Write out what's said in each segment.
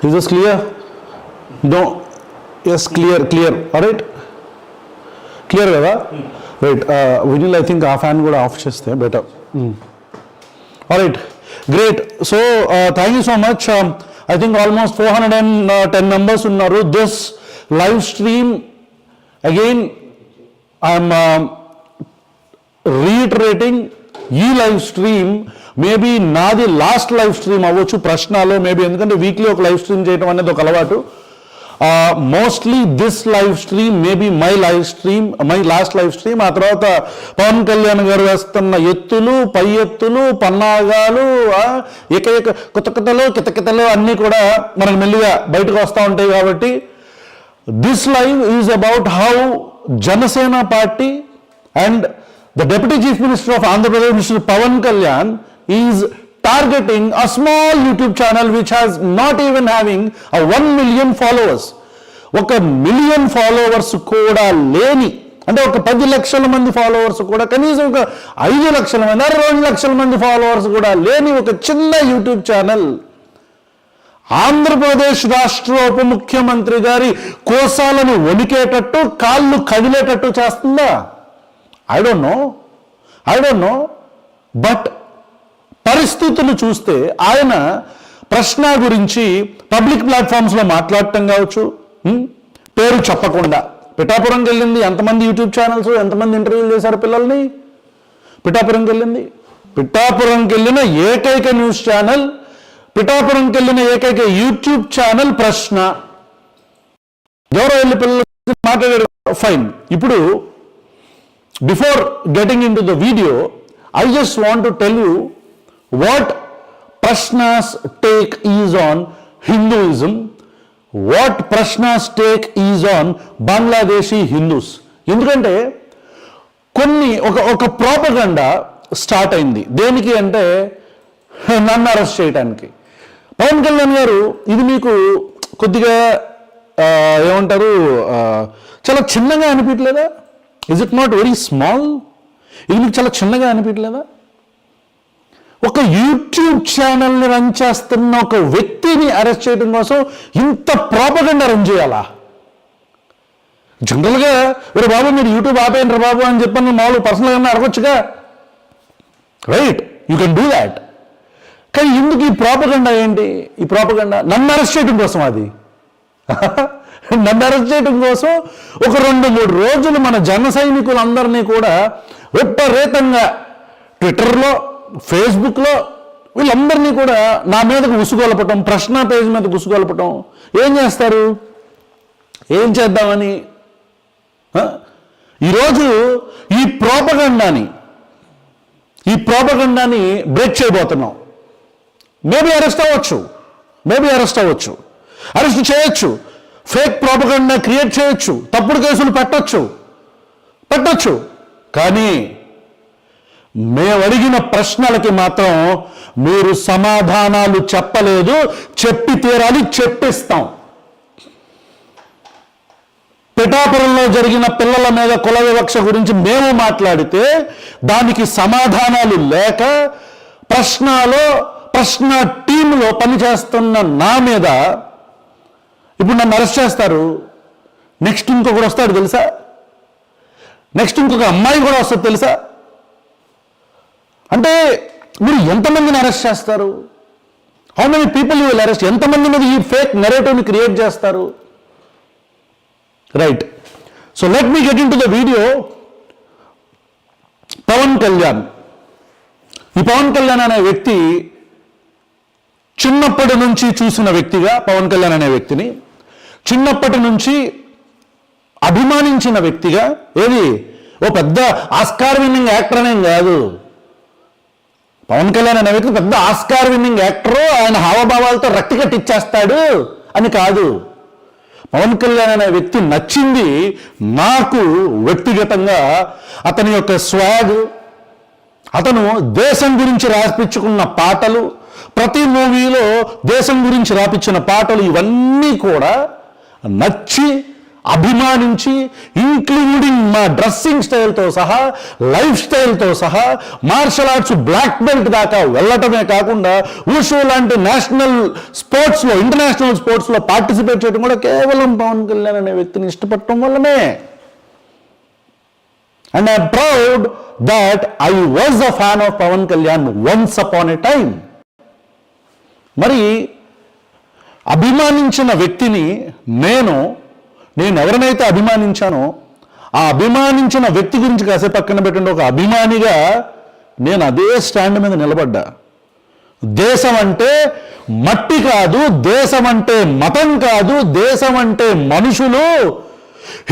Is this clear? No. Yes, clear. All right. Clear కదా? Right. Vinil, I think ఆ fan కూడా of చేస్తే better. All right. Great. So thank you so much. I think almost 410 members unnaru. This live stream, again, I am reiterating, ఈ live stream maybe నాది last live stream అవ్వచ్చు ప్రశ్నలో, maybe ఎందుకంటే weekly ఒక live stream చేయడం అనేది ఒక అలవాటు. Mostly this live stream maybe my last live stream. ఆ తర్వాత పవన్ కళ్యాణ్ గారు వేస్తున్న ఎత్తులు, పై ఎత్తులు, పన్నాగాలు, కొత్త కితకితలు అన్నీ కూడా మనకు మెల్లిగా బయటకు వస్తూ ఉంటాయి. కాబట్టి this live is about how Janasena party and the Deputy Chief Minister of Andhra Pradesh, Mr. Pawan Kalyan, is targeting a small YouTube channel which has not even having a 1 million followers. 1 million followers కూడా లేని, అంటే ఒక 10 లక్షల మంది followers కూడా, కనీసం ఒక 5 లక్షల మంది, 2 లక్షల మంది ఫాలోవర్స్ కూడా లేని ఒక చిన్న యూట్యూబ్ ఛానల్ ఆంధ్రప్రదేశ్ రాష్ట్ర ఉప ముఖ్యమంత్రి గారి కోసాలను వణికేటట్టు, కాళ్ళు కదిలేటట్టు చేస్తుందా? I don't know, బట్ పరిస్థితులు చూస్తే ఆయన ప్రశ్న గురించి పబ్లిక్ ప్లాట్ఫామ్స్లో మాట్లాడటం కావచ్చు, పేరు చెప్పకుండా. పిఠాపురంకి వెళ్ళింది, ఎంతమంది యూట్యూబ్ ఛానల్స్, ఎంతమంది ఇంటర్వ్యూలు చేశారు పిల్లల్ని? పిఠాపురంకి వెళ్ళిన ఏకైక న్యూస్ ఛానల్, పిఠాపురంకి వెళ్ళిన ఏకైక యూట్యూబ్ ఛానల్ ప్రశ్న. ఎవరో వెళ్ళి పిల్లలు మాట్లాడారు, ఫైన్. ఇప్పుడు before getting into the video, I just want to tell you what Prashna's take is on Hinduism, what Prashna's take is on Bangladeshi Hindus. ఎందుకంటే కొన్ని ఒక ప్రాపగండా స్టార్ట్ అయింది. దేనికి అంటే నన్ను అరెస్ట్ చేయడానికి. పవన్ కళ్యాణ్ గారు, ఇది మీకు కొద్దిగా ఏమంటారు, చాలా చిన్నగా అనిపించలేదా? Is it not very small? ఇది మీకు చాలా చిన్నగా అనిపించలేదా? ఒక యూట్యూబ్ ఛానల్ని రన్ చేస్తున్న ఒక వ్యక్తిని అరెస్ట్ చేయడం కోసం ఇంత ప్రాపగండా రన్ చేయాలా? జనరల్గా ఒరే బాబు మీరు యూట్యూబ్ ఆపేయండి బాబు అని చెప్పని మామూలు పర్సనల్గా అడగొచ్చుగా, right? You can do that. కానీ ఎందుకు ఈ ప్రాపగండా? ఏంటి ఈ ప్రాపగండా? నన్ను అరెస్ట్ చేయడం కోసం. అది నన్ను అరెస్ట్ చేయడం కోసం ఒక 2-3 రోజులు మన జన సైనికులందరినీ కూడా విపరీతంగా ట్విట్టర్లో, ఫేస్బుక్లో వీళ్ళందరినీ కూడా నా మీదకు ఉసుగొలపటం, ప్రశ్న పేజ్ మీదకు ఉసుగొలపటం. ఏం చేస్తారు? ఏం చేద్దామని ఈరోజు ఈ ప్రాపగండాని బ్రేక్ చేయబోతున్నాం. మేబీ అరెస్ట్ అవ్వచ్చు, అరెస్ట్ చేయొచ్చు, ఫేక్ ప్రాపగండా క్రియేట్ చేయొచ్చు, తప్పుడు కేసులు పెట్టొచ్చు. కానీ మేము అడిగిన ప్రశ్నలకి మాత్రం మీరు సమాధానాలు చెప్పలేదు. చెప్పి తీరాలి, చెప్పిస్తాం. పిఠాపురంలో జరిగిన పిల్లల మీద కుల వివక్ష గురించి మేము మాట్లాడితే దానికి సమాధానాలు లేక ప్రశ్న టీంలో పనిచేస్తున్న నా మీద ఇప్పుడు నన్ను అరెస్ట్ చేస్తారు. నెక్స్ట్ ఇంకొకడు వస్తాడు తెలుసా? నెక్స్ట్ ఇంకొక అమ్మాయి కూడా వస్తుంది తెలుసా? అంటే మీరు ఎంతమందిని అరెస్ట్ చేస్తారు? How many people you will arrest? ఎంతమంది మీద ఈ ఫేక్ నెరేటివ్ని క్రియేట్ చేస్తారు? Right. So let me get into the video. Pavan Kalyan, ఈ పవన్ కళ్యాణ్ అనే వ్యక్తి చిన్నప్పటి నుంచి చూసిన వ్యక్తిగా, పవన్ కళ్యాణ్ అనే వ్యక్తిని చిన్నప్పటి నుంచి అభిమానించిన వ్యక్తిగా, ఏది ఓ పెద్ద ఆస్కార్ విన్నింగ్ యాక్టర్ అనేం కాదు. పవన్ కళ్యాణ్ అనే వ్యక్తి పెద్ద ఆస్కార్ విన్నింగ్ యాక్టరు, ఆయన హావభావాలతో రక్తి కట్టిచ్చేస్తాడు అని కాదు. పవన్ కళ్యాణ్ అనే వ్యక్తి నచ్చింది నాకు వ్యక్తిగతంగా అతని యొక్క స్వాగ్, అతను దేశం గురించి రాపించుకున్న పాటలు, ప్రతి మూవీలో దేశం గురించి రాపించిన పాటలు, ఇవన్నీ కూడా నచ్చి అభిమానించి, ఇంక్లూడింగ్ మా డ్రెస్సింగ్ స్టైల్తో సహా, లైఫ్ స్టైల్తో సహా, మార్షల్ ఆర్ట్స్ బ్లాక్ బెల్ట్ దాకా వెళ్ళటమే కాకుండా ఊషు లాంటి నేషనల్ స్పోర్ట్స్లో, ఇంటర్నేషనల్ స్పోర్ట్స్లో పార్టిసిపేట్ చేయడం కూడా కేవలం పవన్ కళ్యాణ్ అనే వ్యక్తిని ఇష్టపడటం వల్లనే. And I'm proud that I was a fan of Pavan Kalyan once upon a time. మరి అభిమానించిన వ్యక్తిని నేను ఎవరినైతే అభిమానించానో ఆ అభిమానించిన వ్యక్తి గురించి కాసేపు పక్కన పెట్టండి, ఒక అభిమానిగా నేను అదే స్టాండ్ మీద నిలబడ్డా. దేశం అంటే మట్టి కాదు, దేశం అంటే మతం కాదు, దేశం అంటే మనుషులు,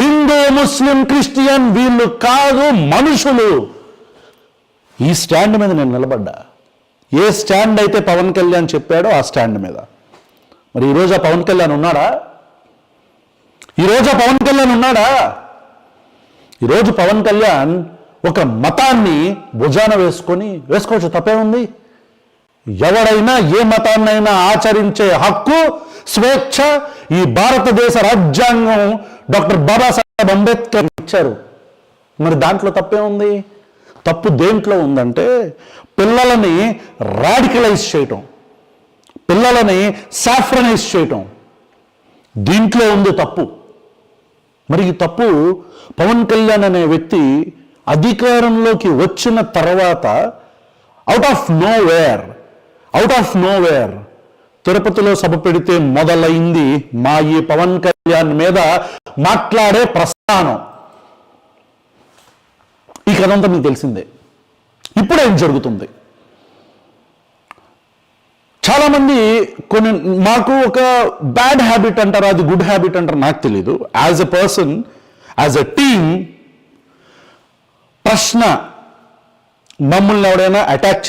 హిందూ ముస్లిం క్రిస్టియన్ వీళ్ళు కాదు, మనుషులు. ఈ స్టాండ్ మీద నేను నిలబడ్డా. ఏ స్టాండ్ అయితే పవన్ కళ్యాణ్ చెప్పాడో ఆ స్టాండ్ మీద. మరి ఈరోజు ఆ పవన్ కళ్యాణ్ ఉన్నాడా? ఈరోజు పవన్ కళ్యాణ్ ఒక మతాన్ని భుజాన వేసుకోవచ్చు, తప్పే ఉంది. ఎవడైనా ఏ మతాన్నైనా ఆచరించే హక్కు, స్వేచ్ఛ ఈ భారతదేశ రాజ్యాంగం డాక్టర్ బాబాసాహెబ్ అంబేద్కర్ ఇచ్చారు. మరి దాంట్లో తప్పే ఉంది? తప్పు దేంట్లో ఉందంటే పిల్లలని రాడికలైజ్ చేయటం, పిల్లలని సాఫ్రనైజ్ చేయటం, దీంట్లో ఉంది తప్పు. మరి ఈ తప్పు పవన్ కళ్యాణ్ అనే వ్యక్తి అధికారంలోకి వచ్చిన తర్వాత అవుట్ ఆఫ్ నో వేర్ తిరుపతిలో సభ పెడితే మొదలైంది మా ఈ పవన్ కళ్యాణ్ మీద మాట్లాడే ప్రస్థానం. ఈ కథంతా మీకు తెలిసిందే. ఇప్పుడు ఏం జరుగుతుంది? చాలామంది మాకు ఒక బ్యాడ్ హ్యాబిట్ అంటారు, అది గుడ్ హ్యాబిట్ అంటారు నాకు తెలీదు. As a person, as a team, ప్రశ్న మమ్మల్ని ఎవడైనా అటాక్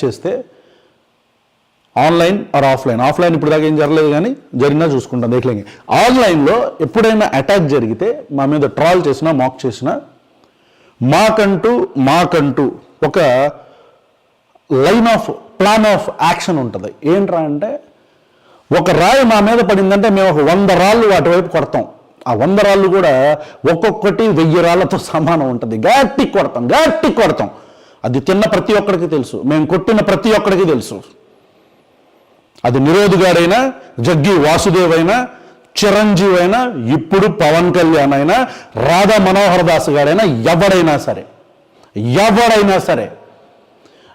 చేస్తే ఆన్లైన్ ఆర్ ఆఫ్లైన్ ఇప్పుడు దాకా ఏం జరగలేదు, కానీ జరిగినా చూసుకుంటాం, దేఖలేంगे. ఆన్లైన్లో ఎప్పుడైనా అటాక్ జరిగితే మా మీద ట్రాల్ చేసినా, మాక్ చేసినా, మాకంటూ ఒక ప్లాన్ ఆఫ్ యాక్షన్ ఉంటుంది. ఏంట్రా అంటే, ఒక రాయి మా మీద పడిందంటే మేము ఒక 100 రాళ్ళు వాటి వైపు కొడతాం. ఆ 100 రాళ్ళు కూడా ఒక్కొక్కటి 1000 రాళ్లతో సమానం ఉంటుంది. గట్టి కొడతాం. అది తిన్న ప్రతి ఒక్కడికి తెలుసు, మేము కొట్టిన ప్రతి ఒక్కడికి తెలుసు. అది నిరోధుగాడైనా, జగ్గి వాసుదేవ్ అయినా, చిరంజీవి అయినా, ఇప్పుడు పవన్ కళ్యాణ్ అయినా, రాధా మనోహర్ దాస్ గాడైనా, ఎవడైనా సరే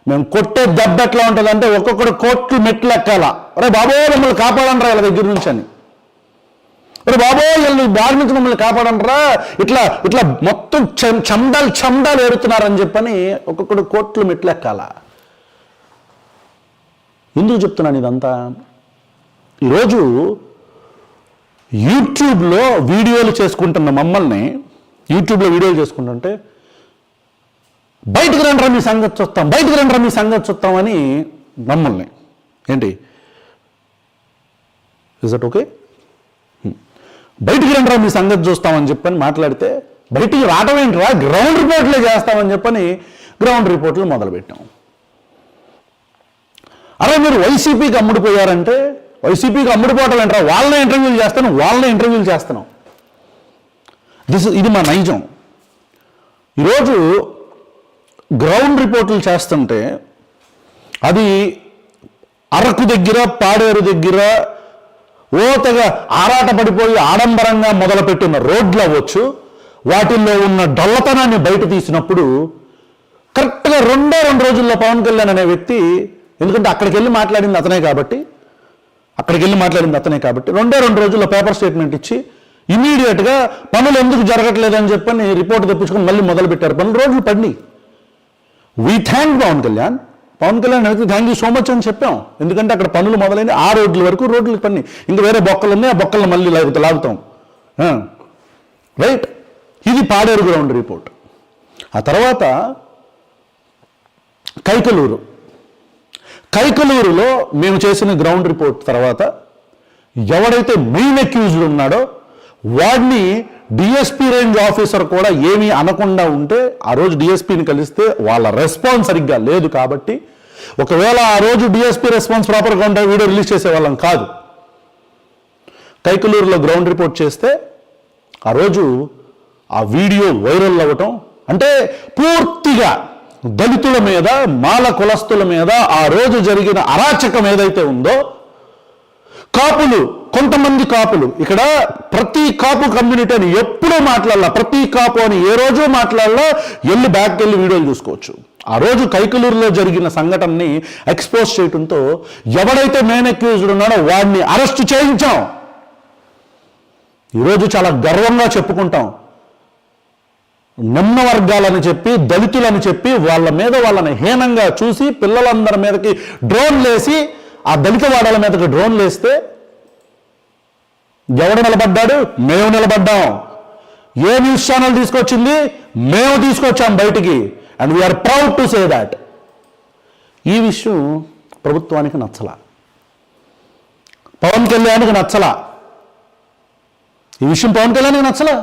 మేము కొట్టే దెబ్బ ఎట్లా ఉంటుందంటే ఒక్కొక్కడు కోట్లు మెట్లు ఎక్కాల. అరే బాబోయ్ మమ్మల్ని కాపాడంటారా ఇలా దగ్గర నుంచి అని, అరే బాబోయ్ వీళ్ళు బాడి నుంచి మమ్మల్ని కాపాడంటారా, ఇట్లా మొత్తం చండాలు ఏడుతున్నారని చెప్పని ఒక్కొక్కడు కోట్లు మెట్లు ఎక్కాల. ఎందుకు చెప్తున్నాను ఇదంతా? ఈరోజు యూట్యూబ్లో వీడియోలు చేసుకుంటున్న మమ్మల్ని, చేసుకుంటుంటే బయటకు రండి మీ సంగతి చూస్తాం అని మమ్మల్ని ఏంటి, ఇస్ దట్ ఓకే? బయటికి రండి మీ సంగతి చూస్తామని చెప్పని మాట్లాడితే, బయటికి రావడం ఏంట్రా, గ్రౌండ్ రిపోర్ట్లే చేస్తామని చెప్పని గ్రౌండ్ రిపోర్ట్లు మొదలుపెట్టాం. అరే మీరు వైసీపీకి అమ్ముడిపోయారంటే, వైసీపీకి అమ్ముడిపోవటం ఏంట్రా, వాళ్ళనే ఇంటర్వ్యూలు చేస్తున్నాం. ఇది మా నైజం. ఈరోజు గ్రౌండ్ రిపోర్ట్లు చేస్తుంటే అది అరకు దగ్గర, పాడేరు దగ్గర ఓతగా ఆరాటపడిపోయి ఆడంబరంగా మొదలుపెట్టిన రోడ్లు అవ్వచ్చు, వాటిల్లో ఉన్న డొల్లతనాన్ని బయట తీసినప్పుడు కరెక్ట్గా 2 రోజుల్లో పవన్ కళ్యాణ్ అనే వ్యక్తి, ఎందుకంటే అక్కడికి వెళ్ళి మాట్లాడింది అతనే కాబట్టి 2 రోజుల్లో పేపర్ స్టేట్మెంట్ ఇచ్చి ఇమీడియట్గా పనులు ఎందుకు జరగట్లేదని చెప్పని రిపోర్ట్ తెప్పించుకొని మళ్ళీ మొదలుపెట్టారు. 2 రోజులు పడినాయి. వీ థ్యాంక్ పవన్ కళ్యాణ్ అయితే థ్యాంక్ యూ సో మచ్ అని చెప్పాం. ఎందుకంటే అక్కడ పనులు మొదలైన 6 రోడ్ల వరకు రోడ్లు పని, ఇంకా వేరే బొక్కలు ఉన్నాయి, ఆ బొక్కలను మళ్ళీ లాగుతాం. రైట్, ఇది పాడేరు గ్రౌండ్ రిపోర్ట్. ఆ తర్వాత కైకలూరులో మేము చేసిన గ్రౌండ్ రిపోర్ట్ తర్వాత ఎవడైతే మెయిన్ అక్యూజ్డ్ ఉన్నాడో వాడిని డిఎస్పీ రేంజ్ ఆఫీసర్ కూడా ఏమీ అనకుండా ఉంటే, ఆ రోజు డిఎస్పీని కలిస్తే వాళ్ళ రెస్పాన్స్ సరిగ్గా లేదు కాబట్టి, ఒకవేళ ఆ రోజు డిఎస్పీ రెస్పాన్స్ ప్రాపర్గా ఉంటే వీడియో రిలీజ్ చేసేవాళ్ళం కాదు. కైకలూరులో గ్రౌండ్ రిపోర్ట్ చేస్తే ఆ రోజు ఆ వీడియో వైరల్ అవ్వటం, అంటే పూర్తిగా దళితుల మీద, మాల కులస్తుల మీద ఆ రోజు జరిగిన అరాచకం ఏదైతే ఉందో, కాపులు, కొంతమంది కాపులు, ఇక్కడ ప్రతి కాపు కమ్యూనిటీ అని ఎప్పుడూ మాట్లాడాల, ప్రతి కాపు అని ఏ రోజు మాట్లాడాలా, వెళ్ళి బ్యాక్ వెళ్ళి వీడియోలు చూసుకోవచ్చు. ఆ రోజు కైకలూరులో జరిగిన సంఘటనని ఎక్స్పోజ్ చేయడంతో ఎవడైతే మెయిన్ అక్యూజ్డ్ ఉన్నాడో వాడిని అరెస్ట్ చేయించాం. ఈరోజు చాలా గర్వంగా చెప్పుకుంటాం. నిమ్న వర్గాలని చెప్పి, దళితులని చెప్పి వాళ్ళ మీద వాళ్ళని హీనంగా చూసి పిల్లలందరి మీదకి డ్రోన్లు వేసి, ఆ దళిత వాడల మీదకి డ్రోన్లు వేస్తే ఎవడు నిలబడ్డాడు? మేము నిలబడ్డాం. ఏ న్యూస్ ఛానల్ తీసుకొచ్చింది? మేము తీసుకొచ్చాం బయటికి. And we are proud to say that. ఈ విషయం ప్రభుత్వానికి నచ్చలా, పవన్ కళ్యాణ్కి నచ్చలా. ఈ విషయం పవన్ కళ్యాణ్కి నచ్చలా,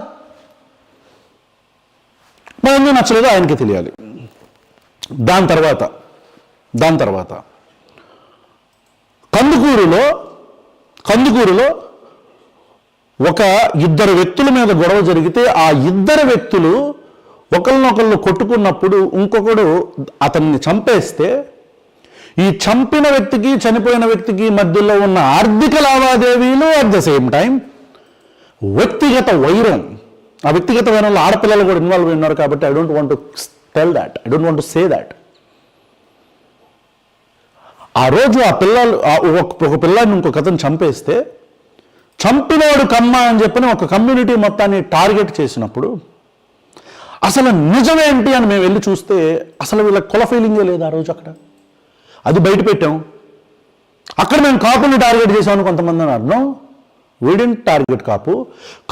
ఎందుకు నచ్చలేదో ఆయనకి తెలియాలి. దాని తర్వాత కందుకూరులో ఒక ఇద్దరు వ్యక్తుల మీద గొడవ జరిగితే ఆ ఇద్దరు వ్యక్తులు ఒకరినొకళ్ళు కొట్టుకున్నప్పుడు ఇంకొకడు అతన్ని చంపేస్తే, ఈ చంపిన వ్యక్తికి చనిపోయిన వ్యక్తికి మధ్యలో ఉన్న ఆర్థిక లావాదేవీలు అట్ ద సేమ్ టైం వ్యక్తిగత వైరం, ఆ వ్యక్తిగత వైరంలో ఆడపిల్లలు కూడా ఇన్వాల్వ్ అయి ఉన్నారు. కాబట్టి I don't want to tell that, I don't want to say that. ఆ రోజు ఆ పిల్లలు ఒక పిల్లాన్ని ఇంకొక అతను చంపేస్తే, చంపినవాడు కమ్మ అని చెప్పని ఒక కమ్యూనిటీ మొత్తాన్ని టార్గెట్ చేసినప్పుడు అసలు నిజమేంటి అని మేము వెళ్ళి చూస్తే అసలు వీళ్ళ కుల ఫీలింగే లేదు ఆ రోజు. అక్కడ అది బయట పెట్టాం. అక్కడ మేము కాపుల్ని టార్గెట్ చేసామని కొంతమంది అన్నారు. వీడిని టార్గెట్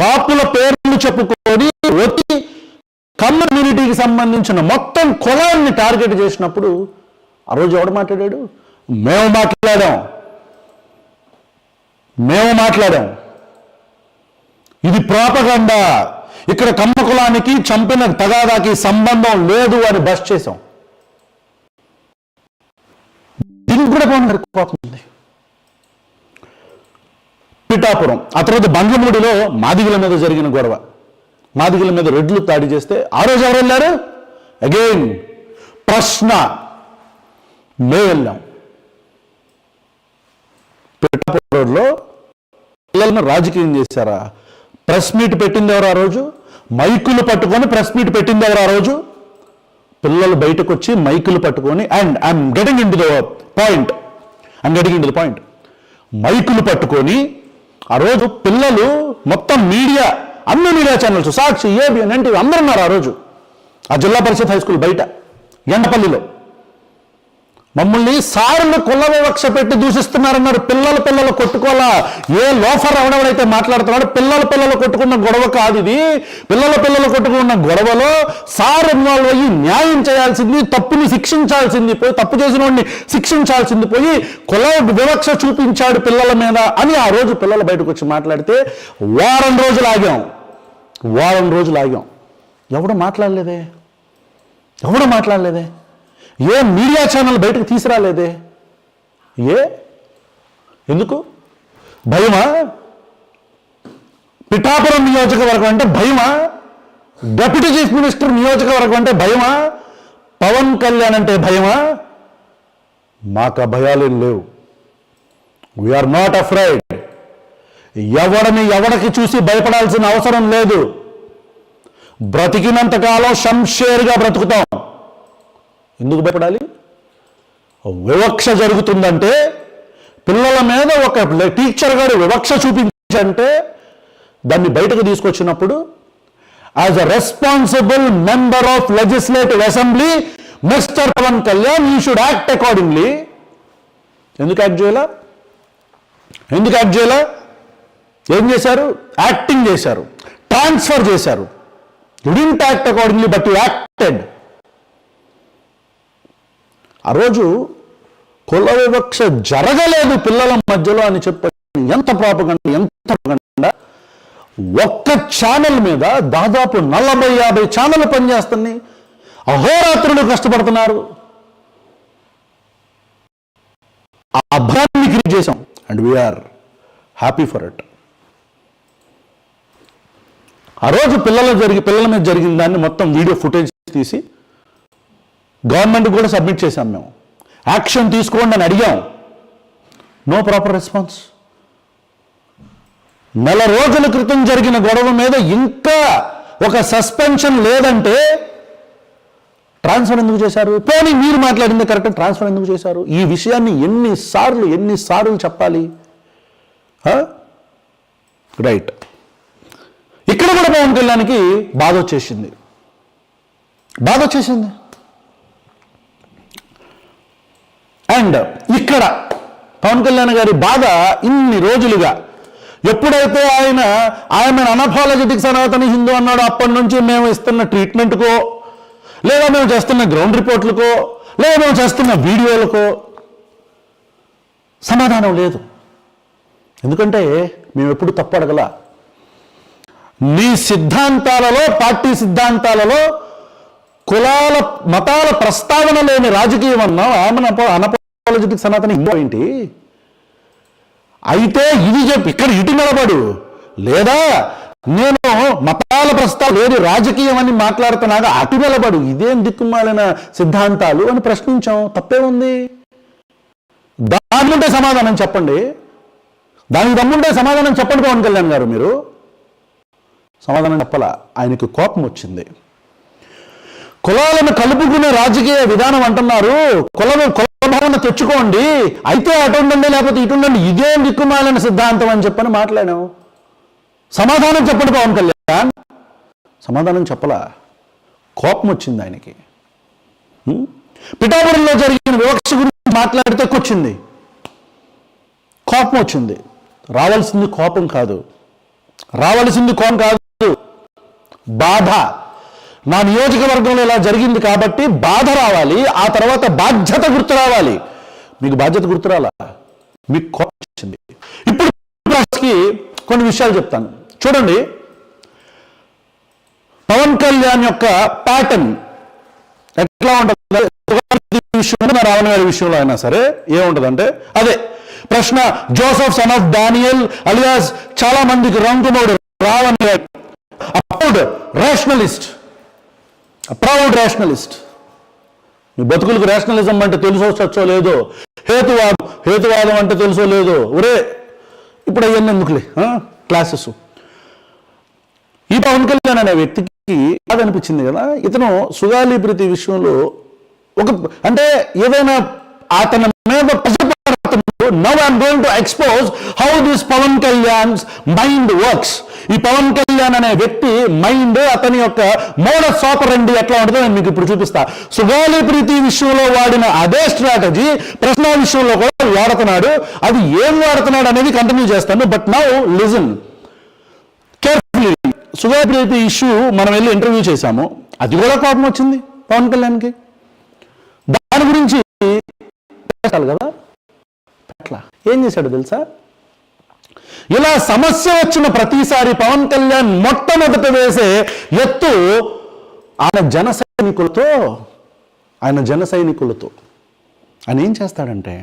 కాపుల పేర్లు చెప్పుకొని వచ్చి కమ్యూనిటీకి సంబంధించిన మొత్తం కులాన్ని టార్గెట్ చేసినప్పుడు ఆ రోజు ఎవడు మాట్లాడాడు? మేము మాట్లాడాం. ఇది ప్రాపగండా, ఇక్కడ కమ్మ కులానికి చంపిన తగాదాకి సంబంధం లేదు అని బస్ చేశాం. దీనికి కూడా కోపం. పిఠాపురం, ఆ తర్వాత బండ్లమూడిలో మాదిగల మీద జరిగిన గొడవ, మాదిగల మీద రెడ్లు దాడి చేస్తే ఆ రోజు ఎవరు వెళ్ళారు? అగైన్ ప్రశ్న, మేము వెళ్ళాం. పిఠాపురంలో పిల్లలను రాజకీయం చేశారా? ప్రెస్ మీట్ పెట్టింది ఎవరు ఆ రోజు? మైకులు పట్టుకొని ప్రెస్ మీట్ పెట్టింది ఎవరు ఆ రోజు? పిల్లలు బయటకు వచ్చి మైకులు పట్టుకొని, and I'm getting in to the point, మైకులు పట్టుకొని ఆ రోజు పిల్లలు మొత్తం మీడియా, అన్ని మీడియా ఛానల్స్, సాక్షి, ఏబిఎన్, ఎన్టీవీ అందరూ ఉన్నారు ఆ రోజు ఆ జిల్లా పరిషత్ హై స్కూల్ బయట ఎండపల్లిలో. మమ్మల్ని సార్లు కుల వివక్ష పెట్టి దూషిస్తున్నారన్నారు. పిల్లలు కొట్టుకోవాలా? ఏ లోఫర్ అవడవడైతే మాట్లాడుతున్నాడు? పిల్లలు కొట్టుకున్న గొడవ కాదు ఇది. పిల్లలు కొట్టుకున్న గొడవలో సార్ ఇన్వాల్వ్ అయ్యి న్యాయం చేయాల్సింది, తప్పుని శిక్షించాల్సింది పోయి, తప్పు చేసిన వాడిని శిక్షించాల్సింది పోయి కుల వివక్ష చూపించాడు పిల్లల మీద అని ఆ రోజు పిల్లలు బయటకు వచ్చి మాట్లాడితే వారం రోజులు ఆగాం. ఎవడు మాట్లాడలేదే. ఏ మీడియా ఛానల్ బయటకు తీసుకురాలేదే. ఎందుకు? భయమా? పిఠాపురం నియోజకవర్గం అంటే భయమా? డిప్యూటీ చీఫ్ మినిస్టర్ నియోజకవర్గం అంటే భయమా? పవన్ కళ్యాణ్ అంటే భయమా? మాకు భయాలేం లేవు. We are not afraid. ఎవడికి చూసి భయపడాల్సిన అవసరం లేదు. బ్రతికినంతకాలం శంషేర్గా బ్రతుకుతాం. ఎందుకు భయపడాలి? వివక్ష జరుగుతుందంటే, పిల్లల మీద ఒక టీచర్ గారు వివక్ష చూపించంటే దాన్ని బయటకు తీసుకొచ్చినప్పుడు as a responsible member of legislative assembly mister Pavan Kalyan, you should act accordingly. ఎందుకు యాక్ట్ చేయాలా? ఏం చేశారు? యాక్టింగ్ చేశారు, ట్రాన్స్ఫర్ చేశారు. You didn't act accordingly but you acted. ఆ రోజు కుల వివక్ష జరగలేదు పిల్లల మధ్యలో అని చెప్పి ఎంత ప్రాపగండా. ఒక్క ఛానల్ మీద దాదాపు 40-50 ఛానల్ పనిచేస్తున్నాయి. అహోరాత్రులు కష్టపడుతున్నారు. ఆ భయాన్ని క్రియేట్ చేశాం. And we are happy for it. ఆ రోజు పిల్లల మీద జరిగిన దాన్ని మొత్తం వీడియో ఫుటేజ్ తీసి గవర్నమెంట్ కూడా సబ్మిట్ చేశాం మేము. యాక్షన్ తీసుకోండి అని అడిగాం. No proper response. నెల రోజుల క్రితం జరిగిన గొడవ మీద ఇంకా ఒక సస్పెన్షన్ లేదంటే ట్రాన్స్ఫర్ ఎందుకు చేశారు? పోనీ మీరు మాట్లాడింది కరెక్ట్, ట్రాన్స్ఫర్ ఎందుకు చేశారు? ఈ విషయాన్ని ఎన్నిసార్లు చెప్పాలి? రైట్. ఇక్కడ కూడా పవన్ కళ్యాణ్కి బాధ వచ్చేసింది. అండ్ ఇక్కడ పవన్ కళ్యాణ్ గారి బాధ ఇన్ని రోజులుగా, ఎప్పుడైతే ఆయన అనపాలజెటిక్ సనాతన హిందూ అన్నాడో అప్పటి నుంచి మేము ఇస్తున్న ట్రీట్మెంట్కో, లేదా మేము చేస్తున్న గ్రౌండ్ రిపోర్ట్లకో, లేదా మేము చేస్తున్న వీడియోలకో సమాధానం లేదు. ఎందుకంటే మేము ఎప్పుడు తప్పు అడగల. నీ సిద్ధాంతాలలో, పార్టీ సిద్ధాంతాలలో కులాల మతాల ప్రస్తావన లేని రాజకీయం అన్నావు. అనపాలజెటిక్ సనాతన హిందూ ఏంటి? అయితే ఇది చెప్పి ఇక్కడ ఇటు నిలబడు, లేదా నేను మతాల ప్రస్తావన లేని రాజకీయం అని మాట్లాడుతున్నాగా అటు నిలబడు. ఇదేం దిక్కుమాలిన సిద్ధాంతాలు అని ప్రశ్నించాం. తప్పే ఉంది? దానికంటే సమాధానం చెప్పండి. దానికి దమ్ముంటే సమాధానం చెప్పండి పవన్ కళ్యాణ్ గారు. మీరు సమాధానం చెప్పాల. ఆయనకు కోపం వచ్చింది. కులాలను కలుపుకునే రాజకీయ విధానం అంటున్నారు, కులభావన తెచ్చుకోండి, అయితే అటు ఉండండి లేకపోతే ఇటు ఉండండి, ఇదేం దిక్కుమాలిన సిద్ధాంతం అని చెప్పని మాట్లాడాం. సమాధానం చెప్పండి పవన్ కళ్యాణ్. సమాధానం చెప్పలా. కోపం వచ్చింది ఆయనకి. పిఠాపురంలో జరిగిన వివక్ష గురించి మాట్లాడితే కూర్చుంది, కోపం వచ్చింది. రావాల్సింది కోపం కాదు, బాధ. నా నియోజకవర్గంలో ఇలా జరిగింది కాబట్టి బాధ రావాలి, ఆ తర్వాత బాధ్యత గుర్తు రావాలి. మీకు బాధ్యత గుర్తురాలా, మీకు కోపం వచ్చింది. ఇప్పుడు కొన్ని విషయాలు చెప్తాను చూడండి. పవన్ కళ్యాణ్ యొక్క ప్యాటర్న్ ఎట్లా ఉంటుంది విషయంలో, రావణ గారి విషయంలో అయినా సరే ఏముంటుందంటే అదే ప్రశ్న. Joseph sun of Daniel alias చాలా మందికి రంగుమోడు రావణ గారు, ప్రౌడ్ రేషనలిస్ట్. మీ బతుకులకు రేషనలిజం అంటే తెలుసో లేదో, హేతువాదం అంటే తెలుసో లేదో, ఒరే ఇప్పుడు అవన్నీ ఎందుకులే క్లాసెస్. ఈ పవన్ కళ్యాణ్ అనే వ్యక్తికి అది అనిపించింది కదా, ఇతను సుగాలి ప్రీతి విషయంలో అంటే ఏదైనా అతని మీద now I'm going to expose how this Pavan Kalyan's mind works. ఈ పవన్ కళ్యాణ్ అనే వ్యక్తి మైండ్, అతని యొక్క మోడస్ ఆపరెండి ఎట్లా ఉంటుందో నేను మీకు ఇప్పుడు చూపిస్తా. సుగాలి ప్రీతి విషయంలో వాడిన అదే స్ట్రాటజీ ప్రశ్న విషయంలో కూడా వాడుతున్నాడు. అది ఏం వాడుతున్నాడు అనేది కంటిన్యూ చేస్తాను. But now listen carefully. Sugali Preethi issue మనం వెళ్ళి ఇంటర్వ్యూ చేశాము, అది కూడా కోపం వచ్చింది పవన్ కళ్యాణ్కి. దాని గురించి కదా అట్లా ఏం చేశాడు తెలుసా? ఇలా సమస్య వచ్చిన ప్రతిసారి పవన్ కళ్యాణ్ మొట్టమొదట వేసే ఎత్తు ఆయన జన సైనికులతో ఆయన ఏం చేస్తాడంటే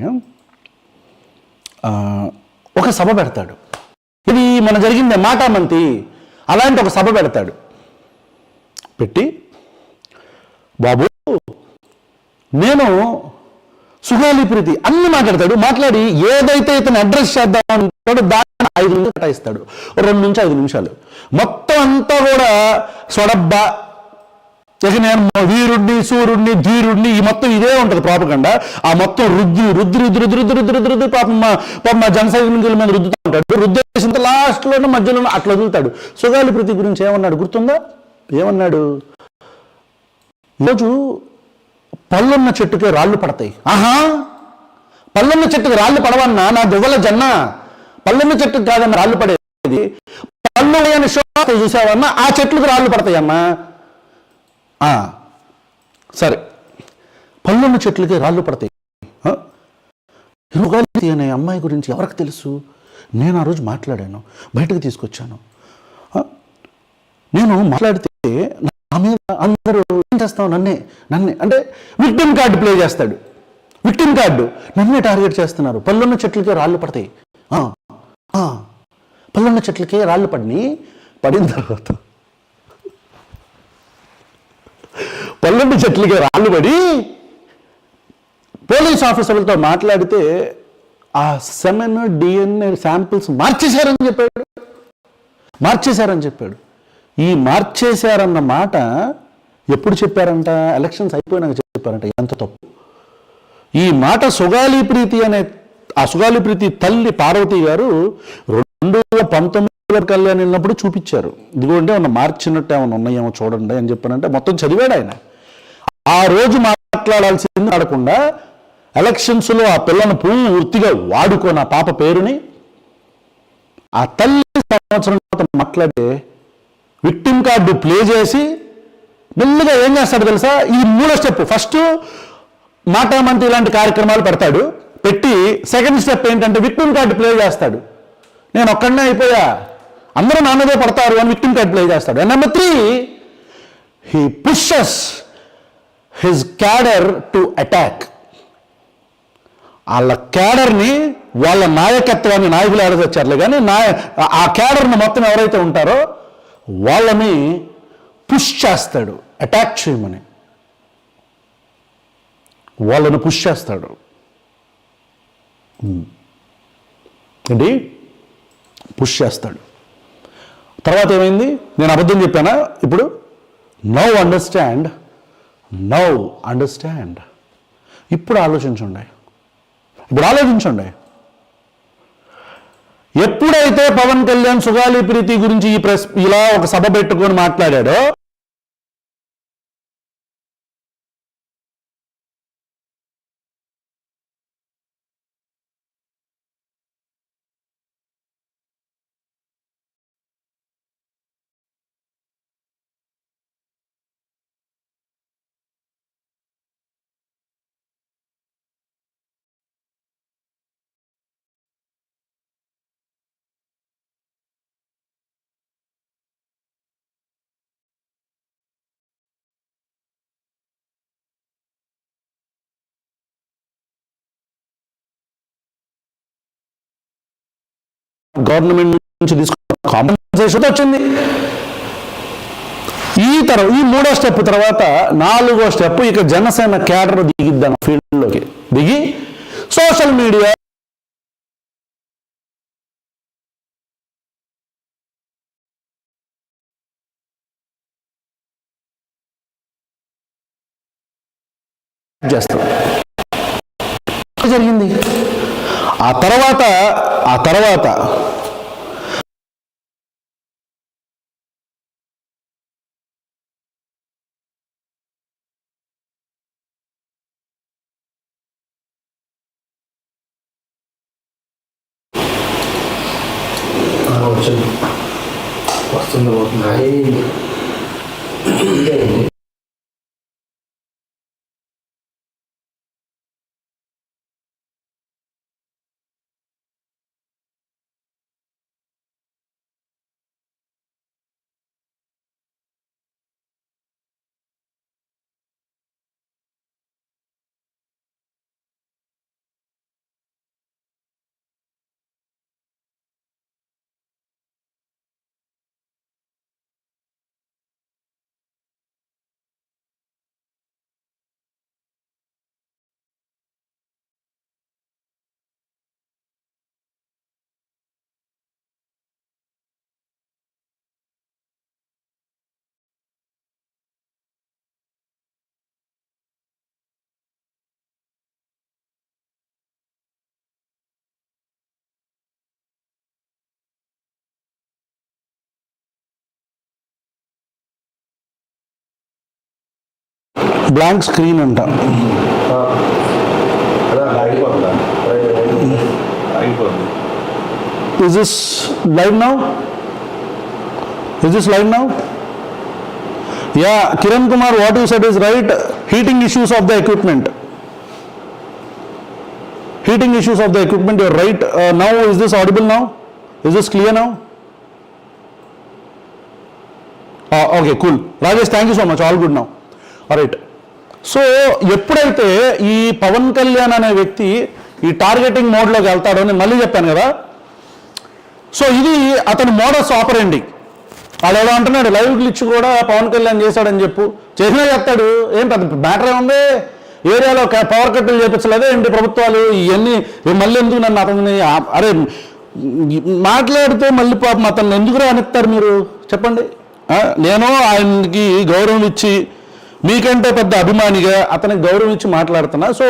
ఒక సభ పెడతాడు. ఇది మన జరిగిందే మాటామంతి, అలాంటి ఒక సభ పెడతాడు. పెట్టి, బాబు నేను సుగాలి ప్రీతి అన్ని మాట్లాడి ఏదైతే ఇతను అడ్రస్ చేద్దాం అనుకుంటాడో దాన్ని 5 నిమిషాలు కేటాయిస్తాడు. 2 నుంచి 5 నిమిషాలు మొత్తం అంతా కూడా సొడబ్బా, ఇక నేను వీరుడిని, సూర్యుడిని, ధీరుడిని, ఈ మొత్తం ఇదే ఉంటుంది ప్రాపగండా. ఆ మొత్తం రుద్ది పాపం మా జన సైనికుల మీద రుద్దుతూ ఉంటాడు. రుద్దేసిన లాస్ట్లోనూ మధ్యలోనూ అట్లా వదులుతాడు. సుగాలి ప్రీతి గురించి ఏమన్నాడు గుర్తుందా? ఏమన్నాడు? ఈరోజు పళ్ళున్న చెట్టుకే రాళ్ళు పడతాయి. పళ్ళున్న చెట్టుకి రాళ్ళు పడవన్నా, నా దువ్వల జన్న. పళ్ళున్న చెట్టుకు కాదన్న రాళ్ళు పడేది, పళ్ళు అని షో చూసావన్నా ఆ చెట్లకు రాళ్ళు పడతాయి అమ్మా. సరే, పళ్ళున్న చెట్లకి రాళ్ళు పడతాయి. సుగాలి అనే అమ్మాయి గురించి ఎవరికి తెలుసు? నేను ఆ రోజు మాట్లాడాను, బయటకు తీసుకొచ్చాను. నేను మాట్లాడితే నా మీద అందరూ ఏం చేస్తావు, నన్నే అంటే విక్టిమ్ కార్డు ప్లే చేస్తాడు. విక్టిమ్ కార్డు, నన్నే టార్గెట్ చేస్తున్నారు. పళ్ళున్న చెట్లకే రాళ్ళు పడతాయి. పళ్ళున్న చెట్లకే రాళ్ళు పడిన తర్వాత పల్లెండు చెట్లకి రాళ్ళు పడి పోలీస్ ఆఫీసర్లతో మాట్లాడితే ఆ సెమెన్ డిఎన్ఏ శాంపిల్స్ మార్చేశారని చెప్పాడు. ఈ మార్చేశారన్న మాట ఎప్పుడు చెప్పారంట? ఎలక్షన్స్ అయిపోయినాక చెప్పారంట. ఎంత తప్పు! ఈ మాట సుగాలి ప్రీతి తల్లి పార్వతి గారు 2019 కళ్యాణ్ వెళ్ళినప్పుడు చూపించారు. ఇదిగోండి ఏమన్నా మార్చినట్టు ఏమన్నా ఉన్నాయేమో చూడండి అని చెప్పానంటే మొత్తం చదివాడు ఆయన. ఆ రోజు మాట్లాడాల్సింది ఆడకుండా ఎలక్షన్స్లో ఆ పిల్లను పూర్తిగా వాడుకొని ఆ పాప పేరుని ఆ తల్లి సంవత్సరం మాట్లాడే విక్టిమ్ కార్డు ప్లే చేసి మెల్లిగా ఏం చేస్తాడు తెలుసా? ఈ 3వ స్టెప్. ఫస్ట్ మాటామంతి ఇలాంటి కార్యక్రమాలు పెడతాడు. పెట్టి సెకండ్ స్టెప్ ఏంటంటే విక్టిమ్ కార్డు ప్లే చేస్తాడు. నేను ఒక్కడనే అయిపోయా, అందరూ నా మీదే పడతారు అని విక్టిమ్ కార్డు ప్లే చేస్తాడు. And number 3, he pushes his cadre to attack. వాళ్ళ క్యాడర్ని, వాళ్ళ నాయకత్వాన్ని, నాయకులు ఎవరైతే వచ్చారులే కానీ ఆ క్యాడర్ని మొత్తం ఎవరైతే ఉంటారో వాళ్ళని పుష్ చేస్తాడు, అటాక్ చేయమని వాళ్ళని పుష్ చేస్తాడు. ఏంటి? పుష్ చేస్తాడు. తర్వాత ఏమైంది? నేను అబద్ధం చెప్పానా? ఇప్పుడు నౌ అండర్స్టాండ్. ఇప్పుడు ఆలోచించండి. ఎప్పుడైతే పవన్ కళ్యాణ్ సుగాలి ప్రీతి గురించి ఇలా ఒక సభ పెట్టుకొని మాట్లాడాడో గవర్నమెంట్ నుంచి తీసుకున్న కాంపెన్సేషన్ వచ్చింది. ఈ 3వ స్టెప్ తర్వాత 4వ స్టెప్ ఇక జనసేన క్యాడర్ దిగిద్దాం ఫీల్డ్లోకి దిగి సోషల్ మీడియా చేస్తాం. జరిగింది. ఆ తర్వాత వస్తుంది బ్లాంక్ స్క్రీన్ అంట. Is this live now? Yeah, Kiran Kumar, what you said is right. Heating issues of the equipment. You're right. Now, is this audible now? Is this clear now? Okay, cool. Rajesh, thank you so much. All good now. All right. So ఎప్పుడైతే ఈ పవన్ కళ్యాణ్ అనే వ్యక్తి ఈ targeting మోడ్లోకి వెళ్తాడో నేను మళ్ళీ చెప్పాను కదా. సో ఇది అతని మోడస్ ఆపరెండి. వాడు ఎలా అంటున్నాడు, లైవ్ గ్లిచ్ కూడా పవన్ కళ్యాణ్ చేశాడని చెప్పు, చేసినా చెప్తాడు. ఏం పెద్ద మ్యాటర్ ఏముంది? ఏరియాలో పవర్ కట్టులు చేపించలేదే ఏంటి ప్రభుత్వాలు? ఇవన్నీ మళ్ళీ ఎందుకు నన్ను అతన్ని అరే మాట్లాడితే మళ్ళీ పాపం అతన్ని ఎందుకు అనిస్తారు మీరు చెప్పండి? నేను ఆయనకి గౌరవం ఇచ్చి మీకంటే పెద్ద అభిమానిగా అతనికి గౌరవం ఇచ్చి మాట్లాడుతున్నా. So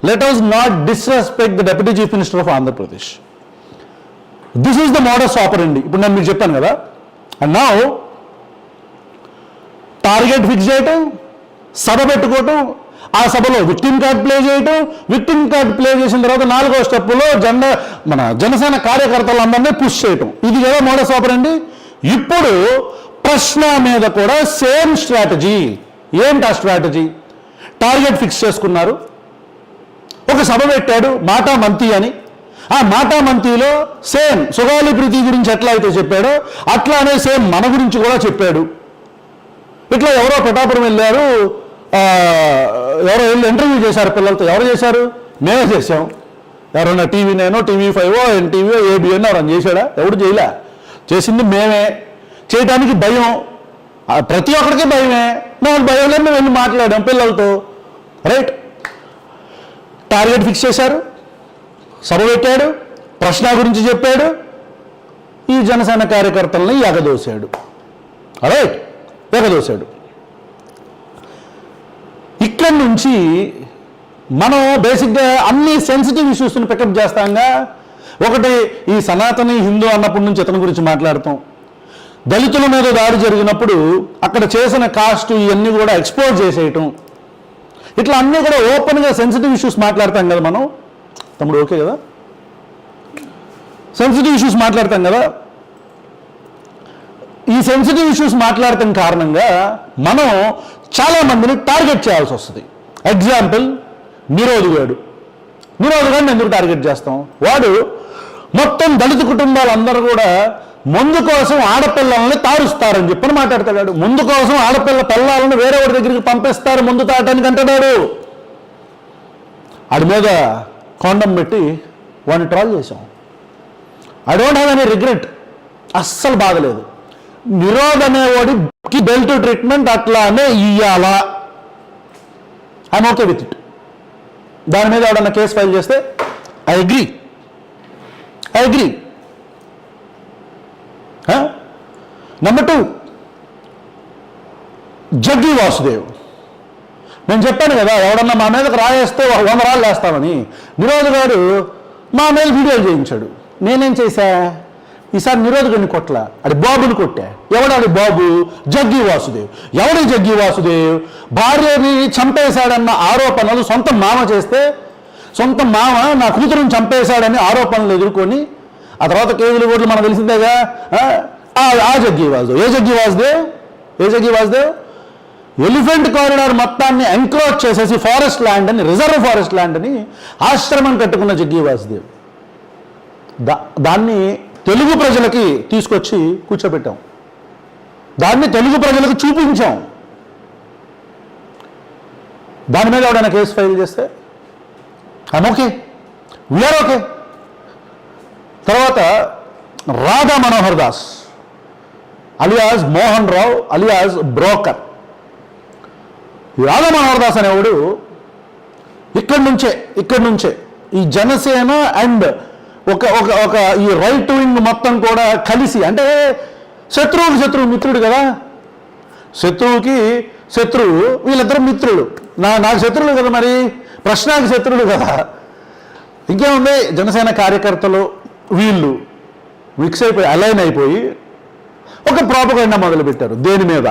let us not disrespect the deputy chief minister of Andhra Pradesh. This is the modus ఆపరెండి. ఇప్పుడు నేను మీకు చెప్పాను కదా. అండ్ నౌ టార్గెట్ ఫిక్స్ చేయటం, సభ పెట్టుకోవటం, ఆ సభలో విక్టిమ్ కార్డ్ ప్లే చేయటం, విక్టిమ్ కార్డ్ ప్లే చేసిన తర్వాత 4వ స్టెప్పులో మన జనసేన కార్యకర్తలందరినీ పుష్ చేయటం. ఇది కదా మోడస్ ఆపరెండి. ఇప్పుడు ప్రశ్న మీద కూడా సేమ్ స్ట్రాటజీ. ఏంటి ఆ స్ట్రాటజీ? టార్గెట్ ఫిక్స్ చేసుకున్నారు, ఒక సభ పెట్టాడు మాటా మంతి అని. ఆ మాటా మంతిలో సేమ్ సుగాలి ప్రీతి గురించి ఎట్లా అయితే చెప్పాడో అట్లానే సేమ్ మన గురించి కూడా చెప్పాడు. ఇట్లా ఎవరో పిఠాపురం వెళ్ళారు, ఎవరో వెళ్ళి ఇంటర్వ్యూ చేశారు పిల్లలతో. ఎవరు చేశారు? మేమే చేసాం. ఎవరన్నా టీవీ నైనో, TV5, NTV, ABN ఎవరన్నా చేశాడా? ఎవడు చేయలే. చేసింది మేమే. చేయడానికి భయం, ప్రతి ఒక్కరికి భయమే. నాకు భయం లేదు, మేము వెళ్ళి మాట్లాడాం పిల్లలతో. రైట్, టార్గెట్ ఫిక్స్ చేశారు, సభ పెట్టాడు, ప్రశ్న గురించి చెప్పాడు, ఈ జనసేన కార్యకర్తలని ఎగదోశాడు. రైట్, ఎగదోశాడు. ఇక్కడి నుంచి మనం బేసిక్గా అన్ని సెన్సిటివ్ ఇష్యూస్ని పికప్ చేస్తాంగా. ఒకటి, ఈ సనాతని హిందూ అన్నప్పటి నుంచి ఇతని గురించి మాట్లాడతాం. దళితుల మీద దాడి జరిగినప్పుడు అక్కడ చేసిన కాస్ట్ ఇవన్నీ కూడా ఎక్స్పోజ్ చేసేయటం. ఇట్లా అన్నీ కూడా ఓపెన్గా సెన్సిటివ్ ఇష్యూస్ మాట్లాడతాం కదా మనం. తమ్ముడు ఓకే కదా? సెన్సిటివ్ ఇష్యూస్ మాట్లాడతాం కదా. ఈ సెన్సిటివ్ ఇష్యూస్ మాట్లాడటం కారణంగా మనం చాలామందిని టార్గెట్ చేయాల్సి వస్తుంది. ఎగ్జాంపుల్, నిరోధ్ గాడిని ఎందుకు టార్గెట్ చేస్తాం? వాడు మొత్తం దళిత కుటుంబాలందరూ కూడా ముందు కోసం ఆడపిల్లల్ని తారుస్తారని చెప్పని మాట్లాడతాడు. ముందు కోసం ఆడపిల్ల పిల్లలను వేరే వాడి దగ్గరికి పంపిస్తారు ముందు తాటానికి అంటాడు. వాడి మీద కాండం పెట్టి వాడిని ట్రాల్ చేశాం. I don't have any regret, అస్సలు బాధలేదు. నిరోధ్ అనేవాడికి బెల్ట్ ట్రీట్మెంట్ అట్లానే ఇయ్యాలా, ఐఎమ్ ఓకే విత్ ఇట్. దాని మీద ఎవడన్నా కేసు ఫైల్ చేస్తే I agree. Number 2, Jaggi Vasudev. నేను చెప్పాను కదా, ఎవడన్నా మా మీదకి రాయేస్తే 100 రాళ్ళు వేస్తామని. నిరోధ్ గారు మా మీద వీడియోలు చేయించాడు. నేనేం చేశా? ఈసారి నిరోధ్ గారిని కొట్టలా, అది బాబుని కొట్టా. ఎవడాడి బాబు? జగ్గి వాసుదేవ్. ఎవడి జగ్గి వాసుదేవ్? భార్యని చంపేశాడన్న ఆరోపణలు సొంత మామ చేస్తే, సొంత మామ నా కూతురుని చంపేశాడని ఆరోపణలు ఎదుర్కొని ఆ తర్వాత కేజీలు ఓట్లు మనకు తెలిసిందేగా. ఆ జగ్గి వాసుదేవ్. ఏ జగ్గి వాసుదేవ్ ఎలిఫెంట్ కారిడార్ మొత్తాన్ని ఎంక్రోచ్ చేసేసి ఫారెస్ట్ ల్యాండ్ అని, రిజర్వ్ ఫారెస్ట్ ల్యాండ్ అని ఆశ్రమం కట్టుకున్న జగ్గి వాసుదేవ్. దాన్ని తెలుగు ప్రజలకి తీసుకొచ్చి కూర్చోబెట్టాం, దాన్ని తెలుగు ప్రజలకు చూపించాం. దాని మీద ఎవడైనా కేసు ఫైల్ చేస్తే ఐఎమ్ ఓకే, వీఆర్ ఓకే. తర్వాత Radha Manohar Das alias Mohan Rao alias broker. Radha Manohar Das అనేవాడు ఇక్కడి నుంచే ఈ జనసేన అండ్ ఒక ఈ రైట్ వింగ్ మొత్తం కూడా కలిసి, అంటే శత్రువు మిత్రుడు కదా. శత్రువుకి శత్రువు, వీళ్ళిద్దరు మిత్రులు. నాకు శత్రువులు కదా, మరి ప్రశ్నకి శత్రువులు కదా. ఇంకేముంది, జనసేన కార్యకర్తలు వీళ్ళు మిక్స్ అయిపోయి అలైన్ అయిపోయి ఒక ప్రాపగండా మొదలుపెట్టారు. దేని మీద?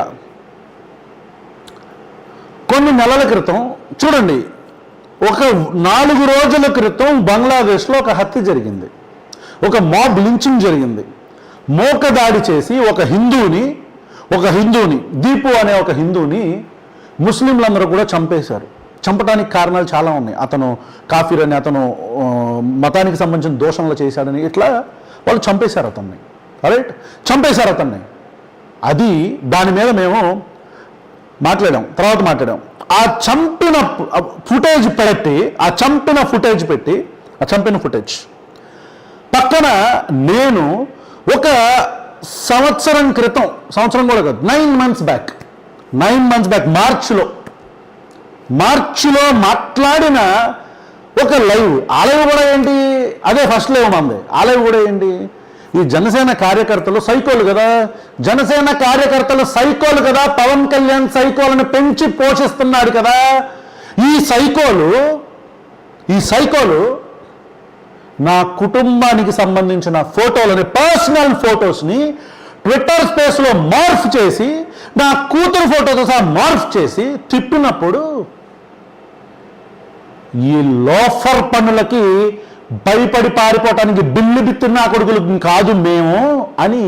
కొన్ని నెలల క్రితం చూడండి, ఒక 4 రోజుల క్రితం బంగ్లాదేశ్లో ఒక హత్య జరిగింది, ఒక మాబ్ లించింగ్ జరిగింది. మోకదాడి చేసి ఒక హిందూని దీపు అనే ఒక హిందూని ముస్లింలందరూ కూడా చంపేశారు. చంపడానికి కారణాలు చాలా ఉన్నాయి. అతను కాఫీర్ అని, అతను మతానికి సంబంధించిన దోషంలో చేశాడని, ఇట్లా వాళ్ళు చంపేశారు అతన్ని. రైట్, చంపేశారు అతన్ని. అది దాని మీద మేము తర్వాత మాట్లాడాం. ఆ చంపిన ఫుటేజ్ పక్కన నేను ఒక సంవత్సరం కూడా కాదు, 9 months బ్యాక్ 9 months బ్యాక్ మార్చిలో మాట్లాడిన ఒక లైవ్. ఆ లైవ్ కూడా ఏంటి, అదే ఫస్ట్ లైవ్ మంది. ఆ లైవ్ కూడా ఏంటి, ఈ జనసేన కార్యకర్తలు సైకోలు కదా, జనసేన కార్యకర్తలు సైకోలు కదా, పవన్ కళ్యాణ్ సైకోలను పెంచి పోషిస్తున్నాడు కదా. ఈ సైకోలు నా కుటుంబానికి సంబంధించిన ఫోటోలని, పర్సనల్ ఫొటోస్ని ట్విట్టర్ స్పేస్లో మార్ఫ్ చేసి, నా కూతురు ఫోటోతో సహా మార్ఫ్ చేసి తిప్పినప్పుడు ఈ లోఫర్ పనులకి భయపడి పారిపోవటానికి బిల్లు బిత్తున్న కొడుకులు కాదు మేము అని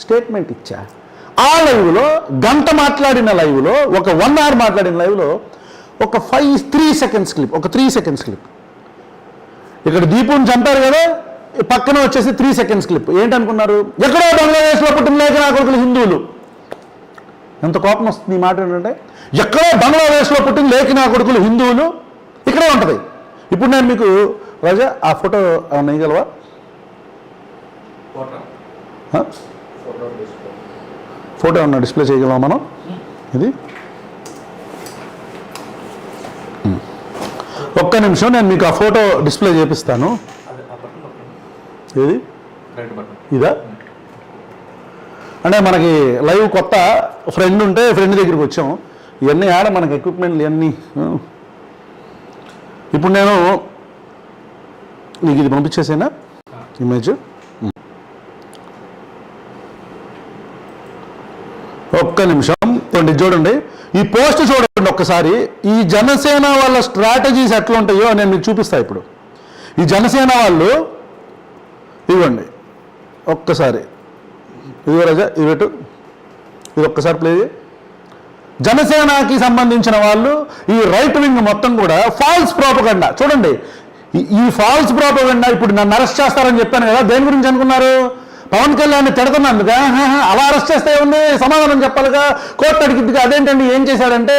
స్టేట్మెంట్ ఇచ్చా. ఆ లైవ్లో గంట మాట్లాడిన లైవ్లో, ఒక 1 hour మాట్లాడిన లైవ్లో ఒక 3 seconds క్లిప్, ఒక 3 seconds క్లిప్. ఇక్కడ దీపుని చంపారు కదా, పక్కన వచ్చేసి 3 seconds క్లిప్. ఏంటనుకున్నారు, ఎక్కడో బంగ్లాదేశ్లో పుట్టిన లేక నా కొడుకులు హిందువులు. ఎంత కోపం వస్తుంది ఈ మాట ఏంటంటే, ఎక్కడో బంగ్లాదేశ్లో పుట్టిన లేక నా కొడుకులు హిందువులు ఇక్కడే ఉంటుంది. ఇప్పుడు నేను మీకు రాజా ఆ ఫోటో ఏమన్నా వేయగలవా? ఫోటో ఏమన్నా డిస్ప్లే చేయగలవా మనం? ఇది ఒక్క నిమిషం, నేను మీకు ఆ ఫోటో డిస్ప్లే చేపిస్తాను. ఏది ఇదా? అంటే మనకి లైవ్ కొత్త ఫ్రెండ్ ఉంటే ఫ్రెండ్ దగ్గరికి వచ్చాము. ఇవన్నీ ఆడ మనకి ఎక్విప్మెంట్లు ఇవన్నీ. ఇప్పుడు నేను నీకు ఇది పంపించేసేనా ఇమేజ్? ఒక్క నిమిషం చూడండి, ఈ పోస్ట్ చూడండి ఒక్కసారి. ఈ జనసేన వాళ్ళ స్ట్రాటజీస్ ఎట్లా ఉంటాయో నేను మీకు చూపిస్తా. ఇప్పుడు ఈ జనసేన వాళ్ళు ఇవ్వండి ఒక్కసారి, ఇది రాజా ఇది పెట్టు, ఇది ఒక్కసారి ప్లే చేయి. జనసేనకి సంబంధించిన వాళ్ళు ఈ రైట్ వింగ్ మొత్తం కూడా ఫాల్స్ ప్రోపగండా. చూడండి ఈ ఫాల్స్ ప్రోపగండా. ఇప్పుడు నన్ను అరెస్ట్ చేస్తారని చెప్పాను కదా, దేని గురించి అనుకున్నారు? పవన్ కళ్యాణ్ తిడుతున్నానుగా, అలా అరెస్ట్ చేస్తే ఉంది, సమాధానం చెప్పాలిగా, కోర్టు అడిగిద్దిగా. అదేంటండి ఏం చేశాడంటే,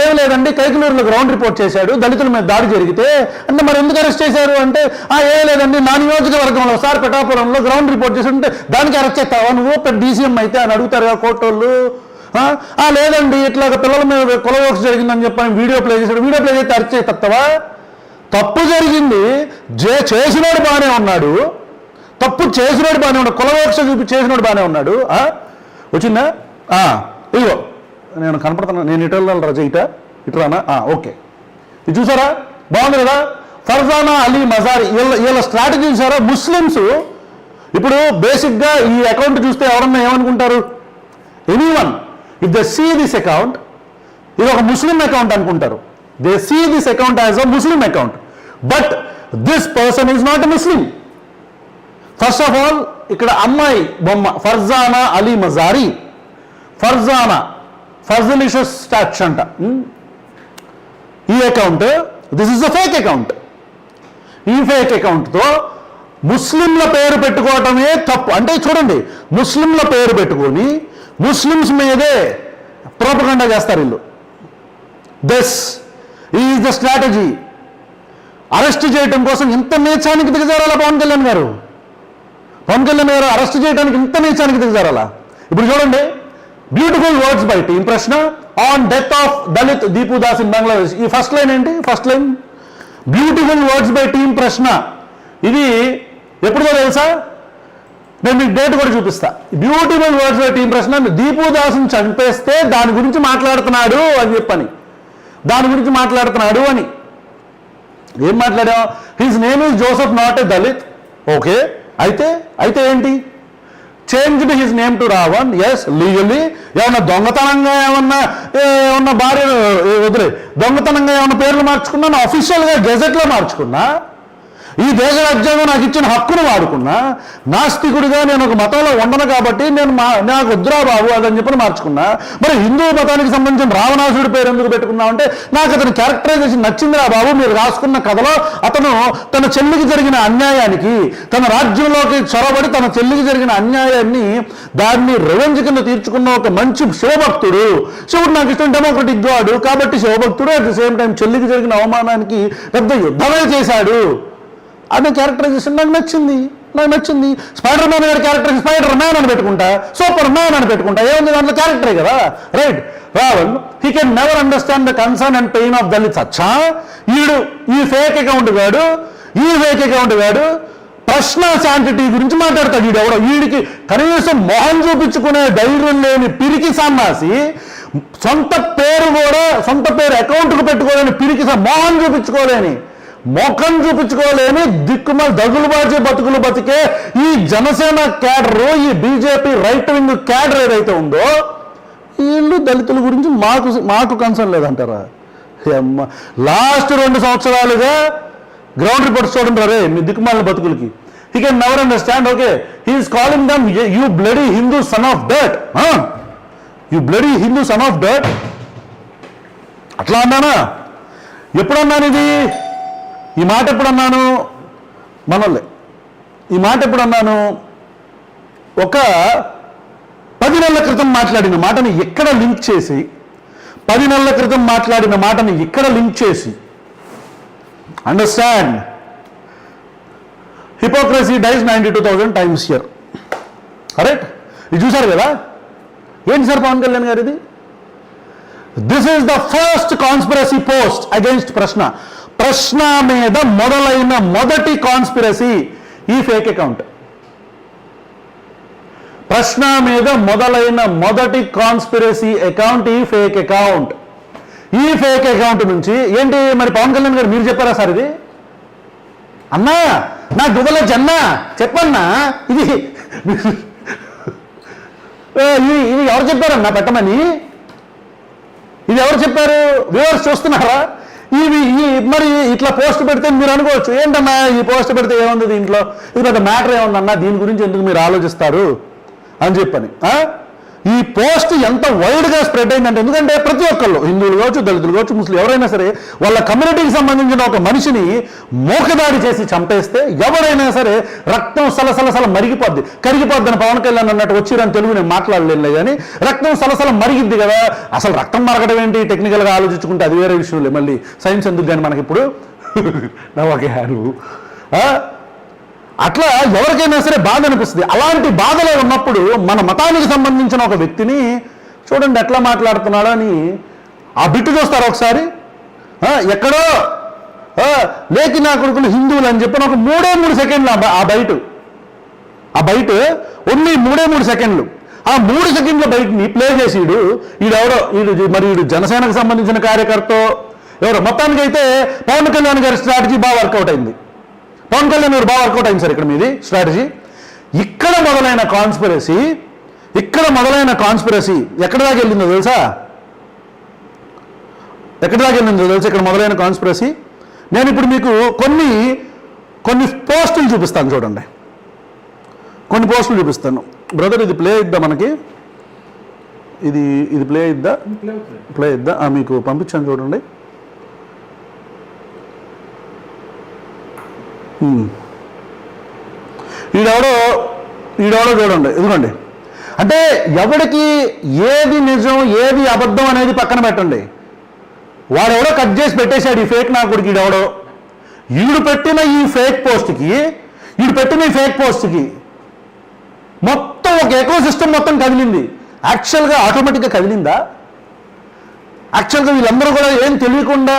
ఏం లేదండి కైకలూరులో గ్రౌండ్ రిపోర్ట్ చేశాడు, దళితుల మీద దాడి జరిగితే. అంటే మరి ఎందుకు అరెస్ట్ చేశారు అంటే, ఏం లేదండి నా నియోజకవర్గంలో సార్ పిఠాపురంలో గ్రౌండ్ రిపోర్ట్ చేస్తుంటే దానికి అరెస్ట్ చేస్తావా నువ్వు పెద్ద డీసీఎం అయితే అని అడుగుతారుగా కోర్టు వాళ్ళు. లేదండి ఇట్లాగ పిల్లల మీద కొలవోక్స్ జరిగిందని చెప్పని వీడియో ప్లే చేశాడు, వీడియో ప్లే చేస్తే అరెస్ట్ చేస్తావా? తప్పు జరిగింది, చేసినోడు బాగానే ఉన్నాడు, తప్పు చేసినోడు బాగానే ఉన్నాడు, కులవోక్ష చూపి చేసినోడు బాగానే ఉన్నాడు. వచ్చిందా? ఇగో నేను కనపడుతున్నా, నేను ఇటు వెళ్ళాలి రాజా, ఇటు రానా? ఓకే, ఇది చూసారా, బాగుంది కదా. ఫర్జానా అలీ మజారీ వీళ్ళ స్ట్రాటజీ చూసారా? ముస్లిమ్స్ ఇప్పుడు బేసిక్గా ఈ అకౌంట్ చూస్తే ఎవరన్నా ఏమనుకుంటారు? Anyone if they see this account, ఇది ఒక ముస్లిం అకౌంట్ అనుకుంటారు. They see this account as a Muslim account, but this person is not a Muslim. First of all ఇక్కడ అమ్మాయి బొమ్మ ఫర్జానా అలీ మజారీ, ఫర్జానా ఫర్జలిషియస్ స్టాచ్యూ అంట. ఈ account, this is a fake account. ఈ ఫేక్ అకౌంట్తో ముస్లింల పేరు పెట్టుకోవటమే తప్పు. అంటే చూడండి, ముస్లింల పేరు పెట్టుకొని ముస్లిమ్స్ మీదే ప్రోపగండా చేస్తారు వీళ్ళు. This is the strategy. Arrest చేయడం కోసం ఇంత నీచానికి దిగజారాలా పవన్ కళ్యాణ్ గారు? పవన్ కళ్యాణ్ గారు అరెస్ట్ చేయడానికి ఇంత నీచానికి దిగజారాలా? ఇప్పుడు చూడండి, బ్యూటిఫుల్ వర్డ్స్ బై టీమ్ ప్రశ్న on death of Dalit Deepu Das in Bangladesh. ఈ ఫస్ట్ లైన్ ఏంటి? First line beautiful words by team ప్రశ్న. ఇది ఎప్పుడుదో తెలుసా? నేను మీకు డేట్ కూడా చూపిస్తా. బ్యూటిఫుల్ వర్డ్స్ బై టీమ్ ప్రశ్న. దీపు దాస్ని చంపేస్తే దాని గురించి మాట్లాడుతున్నాడు అని చెప్పని, దాని గురించి మాట్లాడుతున్నాడు అని. ఏం మాట్లాడాం? His name is Joseph not a Dalit. Okay, అయితే ఏంటి? Changed his name to Ravan. Yes, legally. ఏమన్నా దొంగతనంగా ఏమన్నా భార్య వదిలే, దొంగతనంగా ఏమన్నా పేర్లు మార్చుకున్నా, అఫీషియల్గా గెజెట్లో మార్చుకున్నా, ఈ దేశ రాజ్యాంగం నాకు ఇచ్చిన హక్కును వాడుకున్నా, నాస్తికుడిగా నేను ఒక మతంలో ఉండను కాబట్టి నాకు వద్దురా బాబు అదని చెప్పి మార్చుకున్నా. మరి హిందూ మతానికి సంబంధించిన రావణాసుడి పేరు ఎందుకు పెట్టుకున్నామంటే, నాకు అతని క్యారెక్టరైజేషన్ నచ్చిందిరా బాబు. మీరు రాసుకున్న కథలో అతను తన చెల్లికి జరిగిన అన్యాయానికి, తన రాజ్యంలోకి చొరబడి తన చెల్లికి జరిగిన అన్యాయాన్ని దాన్ని రెవెంజ్ కింద తీర్చుకున్న ఒక మంచి శివభక్తుడు. శివుడు నాకు ఇష్టం డెమోక్రటిక్ గాడు కాబట్టి శివభక్తుడు. అట్ ది సేమ్ టైం చెల్లికి జరిగిన అవమానానికి పెద్ద యుద్ధమే చేశాడు అనే క్యారెక్టరైజేషన్ నాకు నచ్చింది. నాకు నచ్చింది. స్పైడర్ మ్యాన్ గారి క్యారెక్టర్ స్పైడర్ మ్యాన్ అని పెట్టుకుంటా, సూపర్ మ్యాన్ అని పెట్టుకుంటా, ఏముంది దాంట్లో క్యారెక్టరే కదా, right. Rawal he can never understand the concern and pain of Dalits. అచ్చా ఈ ఫేక్ అకౌంట్ గాడు ప్రశ్న శాంటిటీ గురించి మాట్లాడతాడు. వీడికి కనీసం మొహం చూపించుకునే ధైర్యం లేని పిరికి సన్నాసి, సొంత పేరు అకౌంట్కు పెట్టుకోలేని పిరికి మొహం చూపించుకోలేని దిక్కుమల్ దగులుబాజీ బతుకులు బతికే ఈ జనసేన క్యాడరు, ఈ బీజేపీ రైట్ వింగ్ క్యాడర్ ఏదైతే ఉందో, వీళ్ళు దళితుల గురించి మాకు కన్సర్న్ లేదంటారా? లాస్ట్ 2 సంవత్సరాలుగా గ్రౌండ్ రిపోర్ట్స్ చూడండి రే మీ దిక్కుమాలిన బతుకులకి. He can never understand. Okay, he's calling them you bloody Hindu son of dirt, you bloody Hindu son of dirt. అట్లా అన్నానా? ఎప్పుడన్నాను ఈ మాట ఎప్పుడన్నాను? మనోళ్ళే ఈ మాట ఎప్పుడన్నాను? ఒక 10 నెలల క్రితం మాట్లాడిన మాటని ఎక్కడ లింక్ చేసి 10 నెలల క్రితం మాట్లాడిన మాటని ఇక్కడ లింక్ చేసి understand. Hypocrisy dies 92,000 times here. Correct? ఇది చూశారు కదా? ఏంటి సార్ పవన్ కళ్యాణ్ గారు ఇది? This is the first conspiracy post against ప్రశ్న మీద మొదలైన మొదటి కాన్స్పిరసీ ఈ ఫేక్ అకౌంట్. ప్రశ్న మీద మొదలైన మొదటి కాన్స్పిరసీ అకౌంట్ ఈ ఫేక్ అకౌంట్. ఈ ఫేక్ అకౌంట్ నుంచి ఏంటి మరి పవన్ కళ్యాణ్ గారు మీరు చెప్పారా సార్ ఇది? అన్నా నా గువ్వలొచ్చి అన్నా చెప్పన్నా ఇది ఎవరు చెప్పారన్నా పెట్టమని? ఇది ఎవరు చెప్పారు? వ్యూవర్స్ చూస్తున్నారా? మరి ఇట్లా పోస్ట్ పెడితే మీరు అనుకోవచ్చు, ఏంటన్నా ఈ పోస్ట్ పెడితే ఏముంది దీంట్లో, ఇది పెద్ద మ్యాటర్ ఏముందన్నా, దీని గురించి ఎందుకు మీరు ఆలోచిస్తారు అని చెప్పని. ఈ పోస్ట్ ఎంత వైడ్గా స్ప్రెడ్ అయిందంటే, ఎందుకంటే ప్రతి ఒక్కళ్ళు హిందువులు కావచ్చు, దళితులు కావచ్చు, ముస్లిం ఎవరైనా సరే వాళ్ళ కమ్యూనిటీకి సంబంధించిన ఒక మనిషిని మోకదాడి చేసి చంపేస్తే ఎవరైనా సరే రక్తం సలసల కరిగిపోద్ది అని పవన్ కళ్యాణ్ అన్నట్టు వచ్చిరని తెలుగు నేను మాట్లాడలేనులే, కానీ రక్తం సలసల మరిగిద్ది కదా. అసలు రక్తం మరగడం ఏంటి టెక్నికల్గా ఆలోచించుకుంటే అది వేరే విషయంలే, మళ్ళీ సైన్స్ ఎందుకు కానీ మనకి ఇప్పుడు అట్లా ఎవరికైనా సరే బాధ అనిపిస్తుంది. అలాంటి బాధలో ఉన్నప్పుడు మన మతానికి సంబంధించిన ఒక వ్యక్తిని చూడండి ఎట్లా మాట్లాడుతున్నాడో అని ఆ బిట్టు చూస్తారు ఒకసారి. ఎక్కడో లేకి నా కొడుకులు హిందువులు అని చెప్పిన ఒక 3 సెకండ్లు ఆ బయట ఓన్లీ 3 సెకండ్లు. ఆ 3 సెకండ్ల బయటని ప్లే చేసి వీడు జనసేనకు సంబంధించిన కార్యకర్త ఎవరో, మొత్తానికైతే పవన్ కళ్యాణ్ గారి స్ట్రాటజీ బాగా వర్కౌట్ అయింది. పవన్ కళ్యాణ్ గారు బాగా వర్కౌట్ అయింది సార్ ఇక్కడ మీది స్ట్రాటజీ. ఇక్కడ మొదలైన కాన్స్పిరసీ ఎక్కడి దాకా వెళ్ళిందో తెలుసా? ఇక్కడ మొదలైన కాన్స్పిరసీ నేను ఇప్పుడు మీకు కొన్ని పోస్టులు చూపిస్తాను చూడండి. కొన్ని పోస్టులు చూపిస్తాను బ్రదర్. ఇది ప్లే ఇద్దా మనకి? ఇది ప్లే ఇద్దా? మీకు పంపించాను చూడండి. ఈడెవడో చూడండి, ఇదిగోండి. అంటే ఎవడికి ఏది నిజం ఏది అబద్ధం అనేది పక్కన పెట్టండి. వాడెవడో కట్ చేసి పెట్టేశాడు ఈ ఫేక్ నా కొడుకు. ఈడు పెట్టిన ఈ ఫేక్ పోస్ట్కి మొత్తం ఒక ఎకో సిస్టమ్ మొత్తం కదిలింది. యాక్చువల్గా ఆటోమేటిక్గా కదిలిందా? యాక్చువల్గా వీళ్ళందరూ కూడా ఏం తెలియకుండా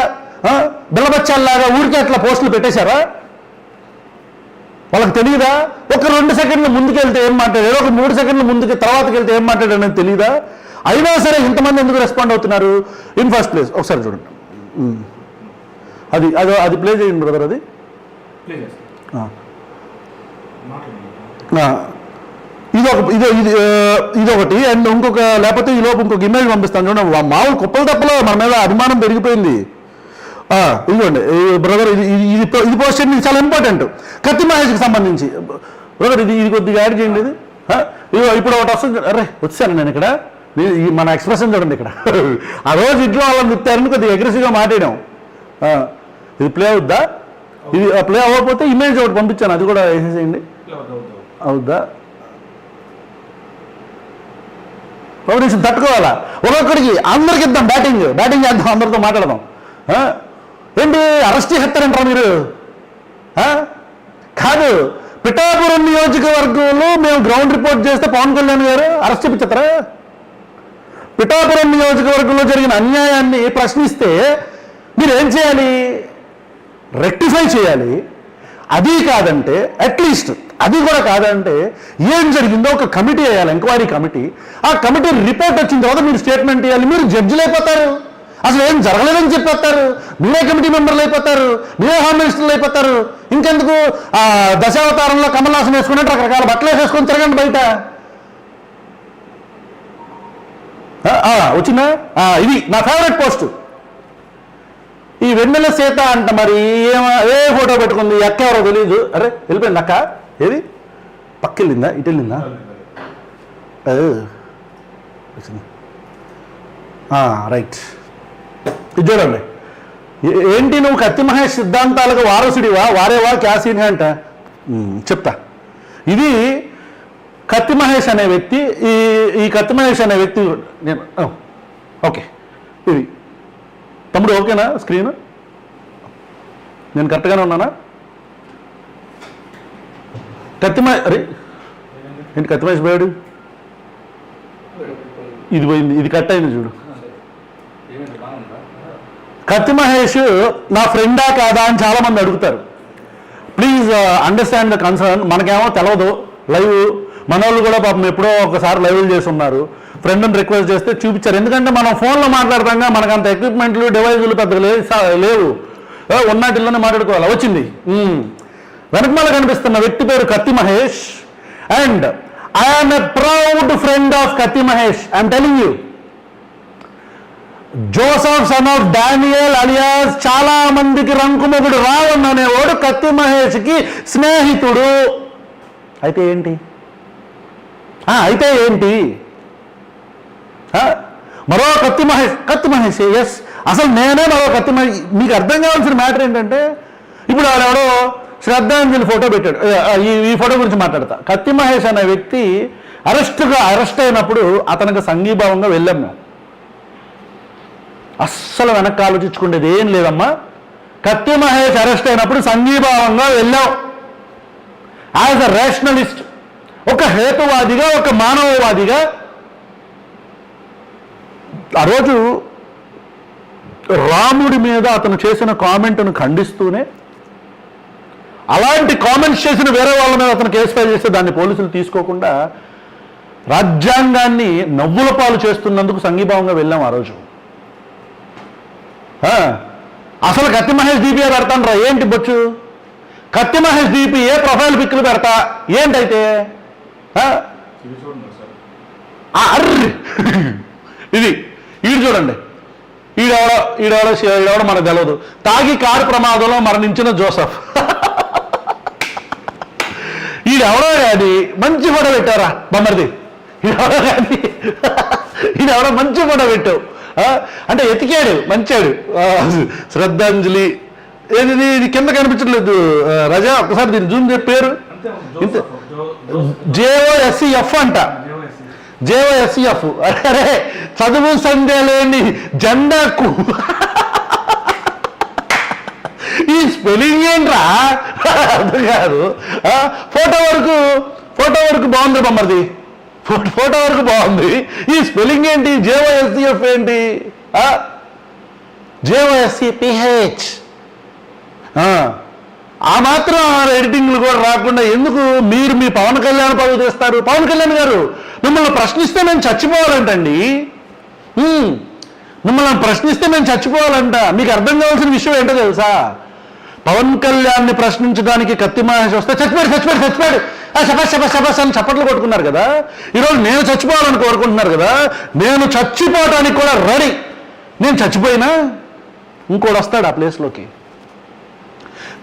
బిల్లబచ్చాల్లాగా ఊరికే అట్లా పోస్టులు పెట్టేశారా? వాళ్ళకి తెలియదా? ఒక 2 సెకండ్లు ముందుకెళ్తే ఏం మాట్లాడారు, ఒక 3 సెకండ్లు ముందుకు తర్వాతకి వెళ్తే ఏం మాట్లాడారు అనేది తెలియదా? అయినా సరే ఇంతమంది ఎందుకు రెస్పాండ్ అవుతున్నారు ఇన్ ఫస్ట్ ప్లేస్? ఒకసారి చూడండి. అది ప్లే చేయండి బ్రదర్. అది ఇదొకటి. అండ్ లేకపోతే ఈ లోపు ఇంకొక ఇమేజ్ పంపిస్తాను చూడండి. మామూలు కుప్పలు తప్పలో మన మీద అభిమానం పెరిగిపోయింది. ఇదిగోండి బ్రదర్, ఇది పోస్ట్ చేయండి, ఇది చాలా ఇంపార్టెంట్. కత్తి మహేష్కి సంబంధించి బ్రదర్ ఇది కొద్దిగా యాడ్ చేయండి. ఇదిగో ఇప్పుడు ఒకటి వస్తుంది. అరే వచ్చాను నేను ఇక్కడ. మన ఎక్స్ప్రెషన్ చూడండి ఇక్కడ. ఆ రోజు ఇంట్లో వాళ్ళని తిట్టారని కొద్దిగా అగ్రెసివ్గా మాట్లాడాం. ఇది ప్లే అవుద్దా? ఇది ప్లే అవ్వకపోతే ఇమేజ్ ఒకటి పంపించాను, అది కూడా వేసేసేయండి. అవుద్దా? ఒక నిమిషం తట్టుకోవాలా? ఒక్కొక్కడికి అందరికి ఇద్దాం, బ్యాటింగ్ చేద్దాం, అందరితో మాట్లాడదాం. ఏంటి అరెస్ట్ చేస్తారంటారా మీరు? కాదు, పిఠాపురం నియోజకవర్గంలో మేము గ్రౌండ్ రిపోర్ట్ చేస్తే పవన్ కళ్యాణ్ గారు అరెస్ట్ చేపించతారా? పిఠాపురం నియోజకవర్గంలో జరిగిన అన్యాయాన్ని ప్రశ్నిస్తే మీరు ఏం చేయాలి? రెక్టిఫై చేయాలి. అది కాదంటే అట్లీస్ట్ అది కూడా కాదంటే ఏం జరిగిందో ఒక కమిటీ వేయాలి, ఎంక్వైరీ కమిటీ. ఆ కమిటీ రిపోర్ట్ వచ్చిన తర్వాత మీరు స్టేట్మెంట్ ఇవ్వాలి. మీరు జడ్జిలు అయిపోతారు, అసలు ఏం జరగలేదని చెప్పేస్తారు. మీరే కమిటీ మెంబర్లు అయిపోతారు, మీరే హోమ్ మినిస్టర్లు అయిపోతారు. ఇంకెందుకు దశావతారంలో కమలాసనం వేసుకున్నట్టు రకరకాల బట్టలు వేసుకొని తిరగండి బయట. వచ్చిందా? ఇది నా ఫేవరెట్ పోస్ట్. ఈ వెన్నెల సీత అంట మరి ఏ ఫోటో పెట్టుకుంది, అక్క ఎవరో తెలియదు. అరే వెళ్ళిపోయింది అక్క. ఏది పక్కెళ్ళిందా, ఇటు వెళ్ళిందా? రైట్. ఇది చూడండి. ఏంటి నువ్వు కత్తి మహేష్ సిద్ధాంతాలకు వారసుడివా, వారేవా క్యాసీన్ అంట. చెప్తా. ఇది కత్తి మహేష్ అనే వ్యక్తి. ఈ కత్తి మహేష్ అనే వ్యక్తి నేను ఓకే. ఇది తమ్ముడు ఓకేనా? స్క్రీన్ నేను కరెక్ట్గానే ఉన్నానా? అరే ఏంటి కత్తి మహేష్ పోయాడు? ఇది పోయింది, ఇది కట్ అయింది చూడు. కత్తి మహేష్ నా ఫ్రెండా కాదా అని చాలా మంది అడుగుతారు. Please understand the concern. మనకేమో తెలవదు లైవ్. మన వాళ్ళు కూడా పాపం ఎప్పుడో ఒకసారి లైవ్లు చేసి ఉన్నారు. ఫ్రెండ్ని రిక్వెస్ట్ చేస్తే చూపించారు. ఎందుకంటే మనం ఫోన్లో మాట్లాడతాంగా, మనకు అంత ఎక్విప్మెంట్లు డివైజులు పెద్దగా లేవు. ఉన్నటిల్లోనే మాట్లాడుకోవాలి. వచ్చింది. వెనకమాల కనిపిస్తున్న వ్యక్తి పేరు Kathi Mahesh. And I'm a proud friend of Kathi Mahesh. I'm telling you. Joseph son of Daniel alias చాలా మందికి రంకుమొగుడు రావణ్ అనేవాడు కత్తి మహేష్కి స్నేహితుడు. అయితే ఏంటి? మరో కత్తి మహేష్ ఎస్. అసలు నేనే మరో కత్తి మహేష్. మీకు అర్థం కావాల్సిన మ్యాటర్ ఏంటంటే, ఇప్పుడు ఆడెవడో శ్రద్ధాంజలి ఫోటో పెట్టాడు. ఈ ఫోటో గురించి మాట్లాడతా. కత్తి మహేష్ అనే వ్యక్తి అరెస్ట్ అయినప్పుడు అతనికి సంఘీభావంగా వెళ్ళాం మేము. అస్సలు వెనక్కి ఆలోచించుకునేది ఏం లేదమ్మా. కత్తి మహేష్ అరెస్ట్ అయినప్పుడు సంఘీభావంగా వెళ్ళాం. యాజ్ అ రేషనలిస్ట్, ఒక హేతువాదిగా, ఒక మానవవాదిగా. ఆ రోజు రాముడి మీద అతను చేసిన కామెంట్ను ఖండిస్తూనే, అలాంటి కామెంట్స్ చేసిన వేరే వాళ్ళ మీద అతను కేసు ఫైల్ చేస్తే దాన్ని పోలీసులు తీసుకోకుండా రాజ్యాంగాన్ని నవ్వుల పాలు చేస్తున్నందుకు సంఘీభావంగా వెళ్ళాం ఆ రోజు. అసలు కత్తి మహేష్ డీపీఏ పెడతాను రా. ఏంటి బొచ్చు? కత్తి మహేష్ డీపీఏ ప్రొఫైల్ పిక్లు పెడతా ఏంటైతే? ఇది చూడండి. ఈడెవడో మనకు తెలియదు. తాగి కారు ప్రమాదంలో మరణించిన జోసఫ్. ఈడెవడో కానీ మంచి ఫోటో పెట్టారా బొమ్మరిది. ఈడెవడో మంచి ఫోటో పెట్టావు. అంటే ఎతికాడు, మంచాడు. శ్రద్ధాంజలి ఏది ఇది కింద కనిపించట్లేదు రజా, ఒకసారి దీన్ని జూమ్ చేయ. పేరు JOSEF అంట. JOSEF. అరే చదువు సంధ్య లేని జెండాకు ఈ స్పెల్లింగ్ ఏంట్రా అర్థం కాదు. ఫోటో వరకు బాగుంది బొమ్మది. ఫోటో వరకు బాగుంది. ఈ స్పెల్లింగ్ ఏంటి? JOSEF ఏంటి? JOSEPH. ఆ మాత్రం ఎడిటింగ్లు కూడా రాకుండా ఎందుకు మీరు మీ పవన్ కళ్యాణ్ పదవి తెస్తారు? పవన్ కళ్యాణ్ గారు మిమ్మల్ని ప్రశ్నిస్తే మేము చచ్చిపోవాలంటండి. మిమ్మల్ని ప్రశ్నిస్తే మేము చచ్చిపోవాలంట. మీకు అర్థం కావాల్సిన విషయం ఏంటో తెలుసా? పవన్ కళ్యాణ్ని ప్రశ్నించడానికి కత్తి మహేష్ వస్తే చచ్చిపోయాడు శపస్ అని చప్పట్లు కొట్టుకున్నారు కదా. ఈరోజు నేను చచ్చిపోవాలని కోరుకుంటున్నారు కదా. నేను చచ్చిపోవడానికి కూడా రెడీ. నేను చచ్చిపోయినా ఇంకోటి వస్తాడు ఆ ప్లేస్లోకి.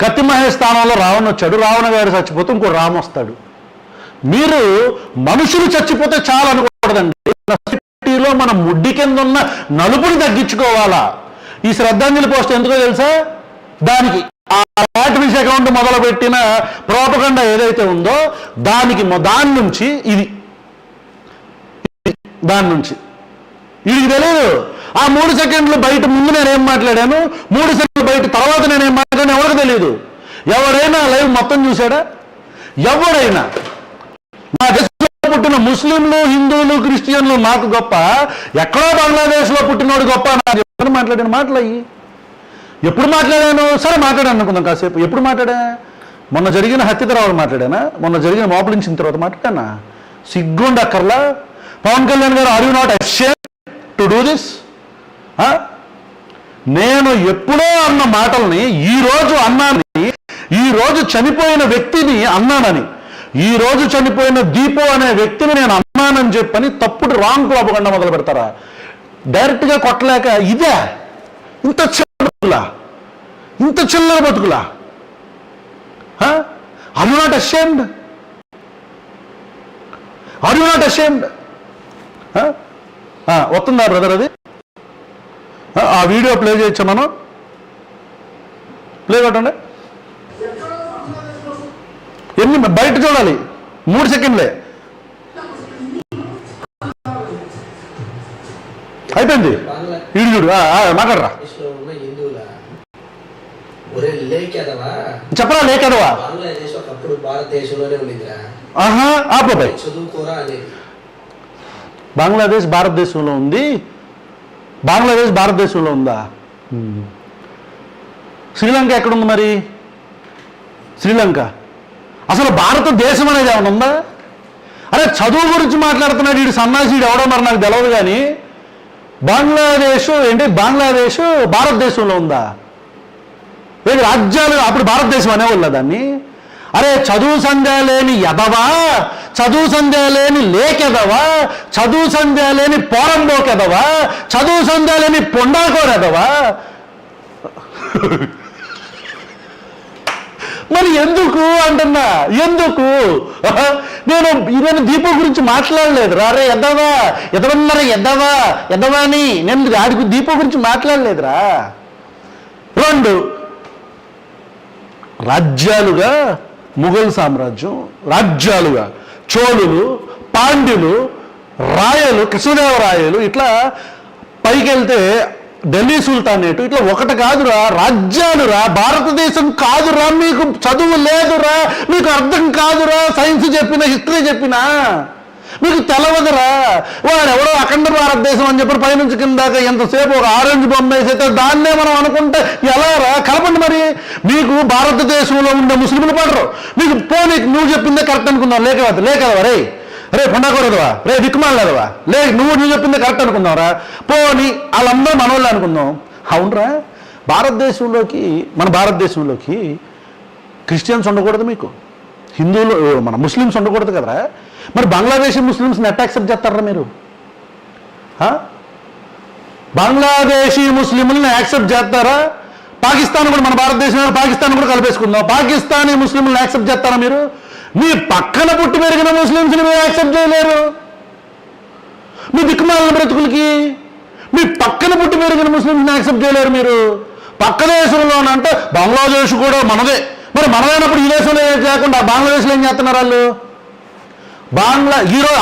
కత్తి మహేష్ స్థానంలో రావణ్ వచ్చాడు. రావణ గారు చచ్చిపోతే ఇంకో రామ్ వస్తాడు. మీరు మనుషులు చచ్చిపోతే చాలా అనుకోకూడదండి. సొసైటీలో మన ముడ్డి కింద ఉన్న నలుపుని తగ్గించుకోవాలా. ఈ శ్రద్ధాంజలి పోస్ట్ ఎందుకో తెలుసా? దానికి ఆ బ్యాటరీస్ అకౌంట్ మొదలుపెట్టిన ప్రోపగండా ఏదైతే ఉందో దాని నుంచి వీడికి తెలియదు. ఆ 3 సెకండ్లు బయట ముందు నేనేం మాట్లాడాను, 3 సెకండ్లు బయట తర్వాత నేనేం మాట్లాడాను ఎవరికి తెలియదు. ఎవరైనా లైవ్ మొత్తం చూశాడా? ఎవడైనా నా దేశంలో పుట్టిన ముస్లింలు, హిందువులు, క్రిస్టియన్లు నాకు గొప్ప, ఎక్కడో బంగ్లాదేశ్లో పుట్టినోడు గొప్ప అని చెప్పని మాట్లాడిన మాటలు అయ్యి. ఎప్పుడు మాట్లాడాను? సరే మాట్లాడాను అనుకుందాం కాసేపు. ఎప్పుడు మాట్లాడా? మొన్న జరిగిన హత్య తర్వాత మాట్లాడానా? మొన్న జరిగిన మోపలించిన తర్వాత మాట్లాడానా? సిగ్గుండక్కర్లా? Pavan Kalyan garu, are you not ashamed to do this? నేను ఎప్పుడో అన్న మాటల్ని ఈరోజు అన్నానని, ఈరోజు చనిపోయిన వ్యక్తిని అన్నానని, ఈరోజు చనిపోయిన దీపు అనే వ్యక్తిని నేను అన్నానని చెప్పని తప్పుడు రాంగ్ ప్రాపగండా మొదలు పెడతారా? డైరెక్ట్గా కొట్టలేక ఇదే ఇంత చిల్లర బతుకులా, ఇంత చిల్లర బతుకులా? Are you not ashamed? Are you not ashamed? వస్తుందా బ్రదర్ అది? ఆ వీడియో ప్లే చేయొచ్చా మనం? ప్లే కొట్టండి. ఎన్ని బయట చూడాలి? 3 సెకండ్లే అయిపోయింది. వీడు చూడు, మాట్లాడరా. చెప్పరా లేకదవా? ఆహా ఆపోబాయ్, బంగ్లాదేశ్ భారతదేశంలో ఉంది. బంగ్లాదేశ్ భారతదేశంలో ఉందా? శ్రీలంక ఎక్కడుంది మరి? శ్రీలంక అసలు భారతదేశం అనేది ఏమైనా ఉందా? అరే చదువు గురించి మాట్లాడుతున్నాడు వీడు సన్నాసీడు ఎవడో మరి నాకు తెలియదు. కానీ బంగ్లాదేశ్ ఏంటి? బంగ్లాదేశ్ భారతదేశంలో ఉందా? వీళ్ళు రాజ్యాలు అప్పుడు భారతదేశం అనేవాళ్ళ దాన్ని. అరే చదువు సంధ్య లేని ఎదవా, చదువు సంధ్య లేని లేకెదవా, చదువు సంధ్య లేని పోరంబోకెదవా, చదువు సంధ్య లేని పొండాకోరెదవా. మరి ఎందుకు అంటున్నా? ఎందుకు? నేను దీపం గురించి మాట్లాడలేదు రా. రే ఎద్దవా, ఎదవన్నర ఎద్దవా, ఎద్దవా అని నేను ఆడికి దీపం గురించి మాట్లాడలేదురా. 2 రాజ్యాలుగా ముఘల్ సామ్రాజ్యం, రాజ్యాలుగా చోళులు, పాండ్యులు, రాయలు, కృష్ణదేవరాయలు, ఇట్లా పైకి వెళ్తే ఢిల్లీ సుల్తానేటు, ఇట్లా ఒకటి కాదురా, రాజ్యాలురా. భారతదేశం కాదురా. మీకు చదువు లేదురా, మీకు అర్థం కాదురా. సైన్స్ చెప్పినా, హిస్టరీ చెప్పినా మీకు తెలవదురా. వాడు ఎవడో అఖండ భారతదేశం అని చెప్పి పైనుంచి కిందాక ఎంతసేపు ఒక ఆరెంజ్ బొమ్మ వేసైతే దాన్నే మనం అనుకుంటే ఎలా రా? కలపండి మరి. మీకు భారతదేశంలో ఉండే ముస్లింలు పడరు. మీకు పోనీ నువ్వు చెప్పిందే కరెక్ట్ అనుకుందాం. లేకదవా రే, రే పొండకూడదువా, రే దిక్కుమాలేదవా, నువ్వు చెప్పిందే కరెక్ట్ అనుకుందాంరా. పోనీ వాళ్ళందరూ మనోళ్ళు అనుకుందాం. అవునరా, మన భారతదేశంలోకి క్రిస్టియన్స్ ఉండకూడదు, మీకు హిందువులు మన ముస్లిమ్స్ ఉండకూడదు కదరా. మరి బంగ్లాదేశీ ముస్లిమ్స్ని ఎట్లా యాక్సెప్ట్ చేస్తారా మీరు? బంగ్లాదేశీ ముస్లింలను యాక్సెప్ట్ చేస్తారా? పాకిస్తాన్ కూడా, మన భారతదేశంలో పాకిస్తాన్ కూడా కలిపేసుకుందాం. పాకిస్తానీ ముస్లింలను యాక్సెప్ట్ చేస్తారా మీరు? మీ పక్కన పుట్టి పెరిగిన ముస్లింస్ని మీరు యాక్సెప్ట్ చేయలేరు. మీ దిక్కుమాలిన బ్రతుకులకి మీ పక్కన పుట్టి పెరిగిన ముస్లింస్ని యాక్సెప్ట్ చేయలేరు మీరు. పక్క దేశంలోనంటే బంగ్లాదేశ్ కూడా మనదే. మరి మనదైనప్పుడు ఈ దేశంలో చేయకుండా బంగ్లాదేశ్లో ఏం చేస్తున్నారు వాళ్ళు?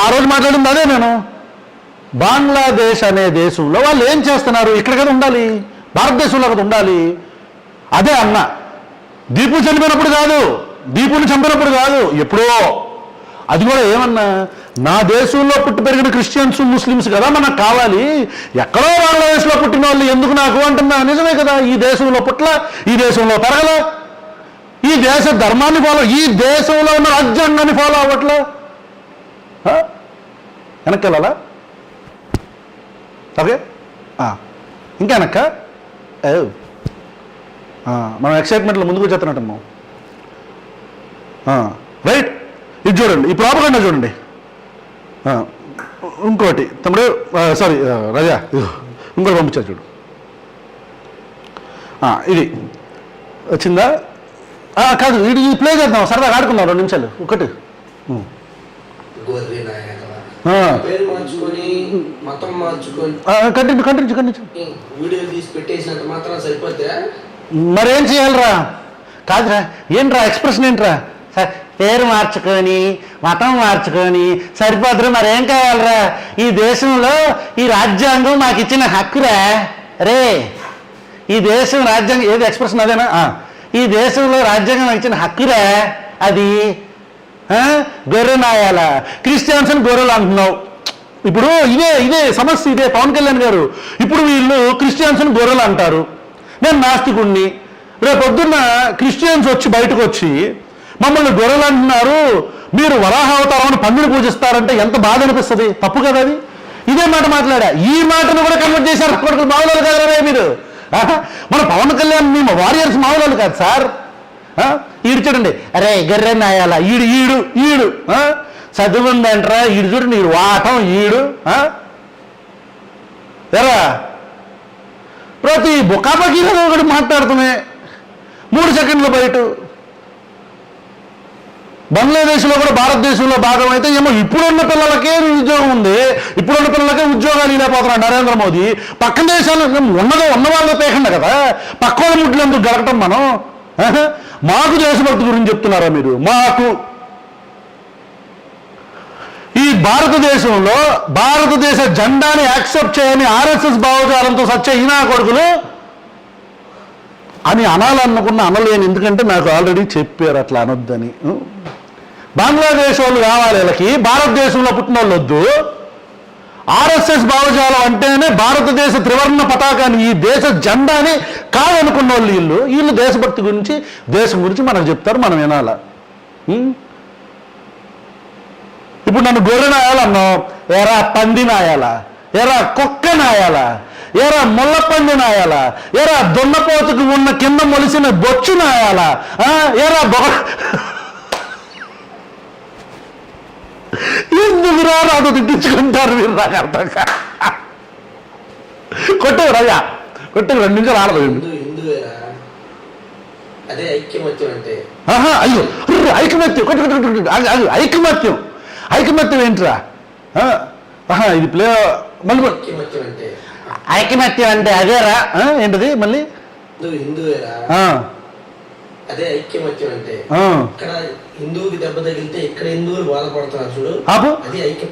ఆ రోజు మాట్లాడింది అదే నేను. బంగ్లాదేశ్ అనే దేశంలో వాళ్ళు ఏం చేస్తున్నారు? ఇక్కడ కదా ఉండాలి, భారతదేశంలో కదా ఉండాలి. అదే అన్న, దీపు చనిపోయినప్పుడు కాదు, దీపుని చంపినప్పుడు కాదు, ఎప్పుడో. అది కూడా ఏమన్నా, నా దేశంలో పుట్టి పెరిగిన క్రిస్టియన్స్, ముస్లిమ్స్ కదా మనకు కావాలి. ఎక్కడో బంగ్లాదేశ్లో పుట్టిన వాళ్ళు ఎందుకు నాకు అంటున్నా? నిజమే కదా, ఈ దేశంలో పుట్ల, ఈ దేశంలో పెరగల, ఈ దేశ ధర్మాన్ని ఫాలో, ఈ దేశంలో ఉన్న రాజ్యాంగాన్ని ఫాలో అవ్వట్లా. వెనక్కి వెళ్ళాలా? ఓకే, ఇంకా వెనక్క. మనం ఎక్సైట్మెంట్లో ముందుకు చెప్తున్నట్టున్నాం. రైట్, ఇది చూడండి, ఈ ప్రాపగండా చూడండి. ఇంకోటి తమ్ముడు, సారీ రజా, ఇంకోటి పంపించా చూడు. ఇది వచ్చిందా? కాదు, ఇది ప్లే చేద్దాం, సరదాగా ఆడుకుందాం 2 నిమిషాలు. ఒకటి మరేం చేయాలరా? కాదురా, ఏంట్రా ఎక్స్ప్రెషన్ ఏంట్రా? పేరు మార్చుకొని, మతం మార్చుకొని సరిపోతురా, మరేం కావాలరా? ఈ దేశంలో ఈ రాజ్యాంగం మాకు ఇచ్చిన హక్కురా. రే, ఈ దేశం రాజ్యాంగం, ఏది ఎక్స్ప్రెషన్ అదేనా? ఈ దేశంలో రాజ్యాంగం ఇచ్చిన హక్కురా అది. గొర్రె నాయాల, క్రిస్టియన్స్ గొర్రెలు అంటున్నావు. ఇప్పుడు ఇదే సమస్య, ఇదే పవన్ కళ్యాణ్ గారు. ఇప్పుడు వీళ్ళు క్రిస్టియన్స్ గొర్రెలు అంటారు, నేను నాస్తికుణ్ణి. రేపొద్దున్న క్రిస్టియన్స్ వచ్చి బయటకు వచ్చి మమ్మల్ని గొర్రెలు అంటున్నారు, మీరు వరాహావతారాన్ని పండుని పూజిస్తారంటే ఎంత బాధ అనిపిస్తుంది? తప్పు కదా అది. ఇదే మాట మాట్లాడా, ఈ మాటను కూడా కన్వర్ట్ చేశారు. అప్పటికి మామూలు కాదు మీరు. మన పవన్ కళ్యాణ్ మేము వారియర్స్ మామూలు కాదు సార్. ఈడు చూడండి, అరే గర్రె నాయాల, ఈడు చదువుందంటరా, ఈడు చూడండి, ఈడు వాటం, ఈడు ఎరా ప్రతి బొకాబకీలో ఒకటి మాట్లాడుతున్నాయి 3 సెకండ్ల బయట. బంగ్లాదేశ్లో కూడా భారతదేశంలో భాగం అయితే ఏమో ఇప్పుడున్న పిల్లలకే ఉద్యోగం ఉంది, ఇప్పుడున్న పిల్లలకే ఉద్యోగాలు ఇవ్వలేకపోతున్నాడు నరేంద్ర మోదీ. పక్కన దేశాలు ఉన్న వాళ్ళ పేకండి కదా, పక్క వాళ్ళ ముట్లు ఎందుకు గడకటం మనం? మాకు దేశభక్తి గురించి చెప్తున్నారా మీరు? మాకు ఈ భారతదేశంలో భారతదేశ జెండాని యాక్సెప్ట్ చేయని ఆర్ఎస్ఎస్ భావజాలంతో సచ్చే ఈనా కొడుకులు అని అనాలనుకున్న అనలేను. ఎందుకంటే నాకు ఆల్రెడీ చెప్పారు అట్లా అనొద్దని. బంగ్లాదేశ్ వాళ్ళు కావాలి వీళ్ళకి, భారతదేశంలో పుట్టిన వాళ్ళు వద్దు. ఆర్ఎస్ఎస్ భావజాలం అంటేనే భారతదేశ త్రివర్ణ పతాకాన్ని, ఈ దేశ జెండాని కాదనుకున్న వాళ్ళు వీళ్ళు దేశభక్తి గురించి, దేశం గురించి మనకు చెప్తారు, మనం వినాల. ఇప్పుడు నన్ను గొర్రె నాయాలన్నావు, ఎరా పంది నాయాలా, ఎరా కుక్క నాయాలా, ఎరా ముళ్ళపంది నాయాలా, ఎరా దున్నపోతుకు ఉన్న కింద మొలిసిన బొచ్చు నాయాలా, ఎరా ఎందుకు రాదు తిట్టించుకుంటారు మీరు? నాకు అర్థం కాదు. కొట్టు రజా, కొట్టు 2 నిమిషాలు ఆడదు. అయ్యో ఐకమత్యం, కొట్టు ఐకమత్యం. ఐకమత్యం ఏంట్రా? ఇది ప్లే మళ్ళీ ఐకమత్యం అంటే అదేరా ఏంటది మళ్ళీ? అదే ఐక్యమత్యం అంటే. ఇక్కడ హిందువుకి దెబ్బ తగిలితే ఇక్కడ హిందువులు బాధపడుతున్నారు చూడు, అది ఐక్యం.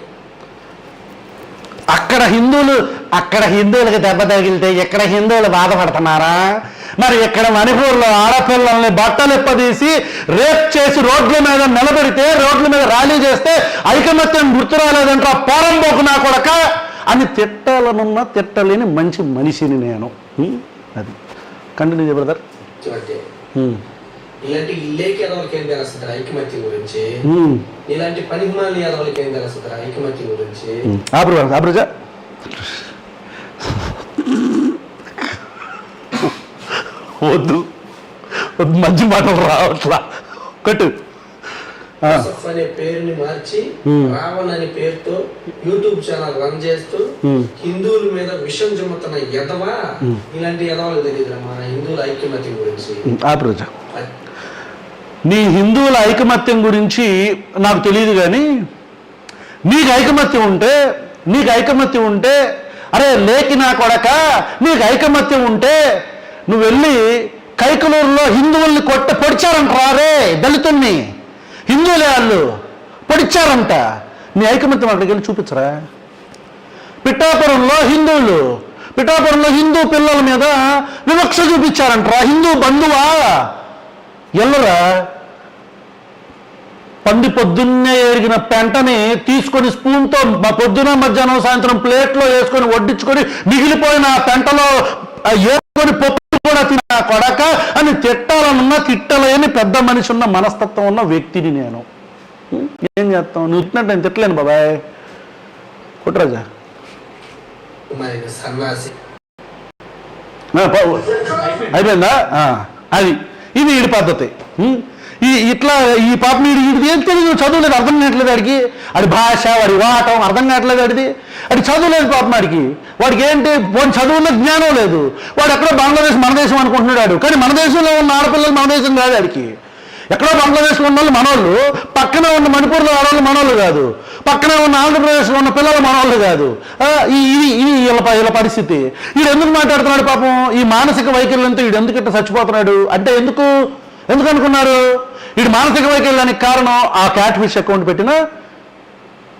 అక్కడ హిందువులకి దెబ్బ తగిలితే ఇక్కడ హిందువులు బాధపడుతున్నారా? మరి ఇక్కడ మణిపూర్లో ఆడపిల్లల్ని బట్టలు ఇప్పదీసి రేప్ చేసి రోడ్ల మీద నిలబెడితే, రోడ్ల మీద ర్యాలీ చేస్తే ఐకమత్యం గుర్తు రాలేదంటే పోరంబోకు నా కొడక అని తిట్టాలనున్నా తిట్టలేని మంచి మనిషిని నేను. అది కంటిన్యూ బ్రదర్. ఇలాంటి ఇల్లేకి ఎదవలకి ఏం తెలుస్తుంది ఐకమత్యం గురించి? ఇలాంటి పనిమాలి ఎదవలకి ఏం తెలుస్తుంది ఐకమత్యం గురించి? వద్దు మంచి మాటలు రావట్లా. కొట్టు. అనే పేరుని మార్చి రావణ్ అనే పేరుతో యూట్యూబ్ ఛానల్ రన్ చేస్తూ హిందువుల మీద విషం జమ్ముతున్న ఎదవా. ఇలాంటి ఎదవలకు తెలియదు మన హిందువుల ఐకమత్యం గురించి. నీ హిందువుల ఐకమత్యం గురించి నాకు తెలియదు, కానీ నీకు ఐకమత్యం ఉంటే అరే లేకి నా కొడక, నీకు ఐకమత్యం ఉంటే నువ్వు వెళ్ళి కైకలూరులో హిందువుల్ని పొడిచారంటారా? రే దళితుల్ని హిందువులే వాళ్ళు పొడిచారంట. నీ ఐకమత్యం అక్కడికి వెళ్ళి చూపించరా? పిఠాపురంలో హిందూ పిల్లల మీద వివక్ష చూపించారంటారా? హిందూ బంధువా? ఎల్లరా పంది పొద్దున్నే ఎరిగిన పెంటని తీసుకొని స్పూన్తో పొద్దున మధ్యాహ్నం సాయంత్రం ప్లేట్లో వేసుకొని వడ్డించుకొని మిగిలిపోయిన ఆ పెంటలో ఏసుకొని పప్పు కూడా తిన కొడక అని తిట్టాలనున్నా తిట్టలేని పెద్ద మనిషి ఉన్న మనస్తత్వం ఉన్న వ్యక్తిని నేను. ఏం చేస్తాం? నువ్వు తిట్టినట్టు నేను తిట్టలేను బాబాయ్. కుట్రాజా అయిపోయిందా? అది ఇది వీడి పద్ధతి. ఇట్లా ఈ పాప వీడికి ఏం తెలియదు, చదువులేదు, అర్థం కావట్లేదు వాడికి. వాడి భాష, వాడి వాటం అర్థం కావట్లేదు వాడిది. వాడి చదువులేదు పాపం వాడికి. వాడికి ఏంటి వాడి చదువులో జ్ఞానం లేదు. వాడు ఎక్కడో బంగ్లాదేశ్ మన దేశం అనుకుంటున్నాడు, కానీ మన దేశంలో ఉన్న ఆడపిల్లలు మన దేశం కాదు వాడికి. ఎక్కడో బంగ్లాదేశ్లో ఉన్న వాళ్ళు మనోళ్ళు, పక్కనే ఉన్న మణిపూర్లో ఆడవాళ్ళు మనోళ్ళు కాదు, పక్కనే ఉన్న ఆంధ్రప్రదేశ్లో ఉన్న పిల్లలు మనోళ్ళు కాదు. ఇది వీళ్ళ పరిస్థితి. వీడు ఎందుకు మాట్లాడుతున్నాడు పాపం? ఈ మానసిక వైకల్యంతో వీడు ఎందుకు ఇట్లా చచ్చిపోతున్నాడు అంటే ఎందుకు అనుకున్నారు? వీడు మానసిక వైకల్యానికి కారణం ఆ క్యాట్ ఫిష్ అకౌంట్ పెట్టిన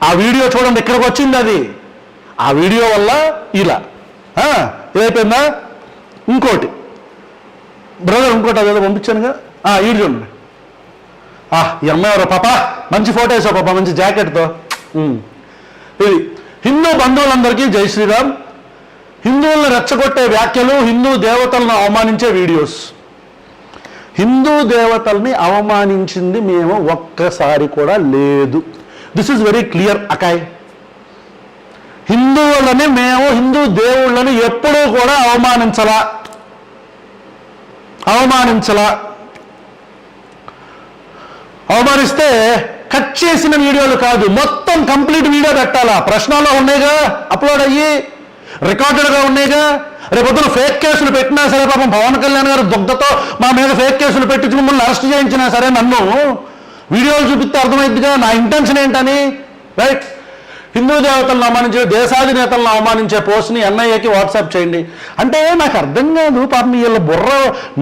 ఆ వీడియో చూడండి, ఇక్కడికి వచ్చింది అది. ఆ వీడియో వల్ల ఇలా ఏదైపోయిందా? ఇంకోటి బ్రదర్, ఇంకోటి అదేదో పంపించానుగా, వీడు చూడండి. ఈ అమ్మాయి ఎవరో పాప మంచి ఫోటో వేసావు పాప మంచి జాకెట్తో. ఇది హిందూ బంధువులందరికీ జై శ్రీరామ్. హిందువులను రెచ్చగొట్టే వ్యాఖ్యలు, హిందూ దేవతలను అవమానించే వీడియోస్. హిందూ దేవతల్ని అవమానించింది మేము ఒక్కసారి కూడా లేదు. This is very clear okay. హిందువులని మేము హిందూ దేవుళ్ళని ఎప్పుడూ కూడా అవమానించలా. అవమానిస్తే కట్ చేసిన వీడియోలు కాదు, మొత్తం కంప్లీట్ వీడియో పెట్టాలా. ప్రశ్నలో ఉన్నాయిగా, అప్లోడ్ అయ్యి రికార్డెడ్గా ఉన్నాయిగా. రేపొద్దున ఫేక్ కేసులు పెట్టినా సరే, పాపం పవన్ కళ్యాణ్ గారు దుగ్ధతో మా మీద ఫేక్ కేసులు పెట్టించి మిమ్మల్ని అరెస్ట్ చేయించినా సరే, నన్ను వీడియోలు చూపిస్తే అర్థమైద్దిగా నా ఇంటెన్షన్ ఏంటని. రైట్? హిందూ దేవతలను అవమానించే, దేశాధినేతలను అవమానించే పోస్ట్ని ఎన్ఐఏకి వాట్సాప్ చేయండి అంటే నాకు అర్థం కాదు. పాపం వీళ్ళ బుర్ర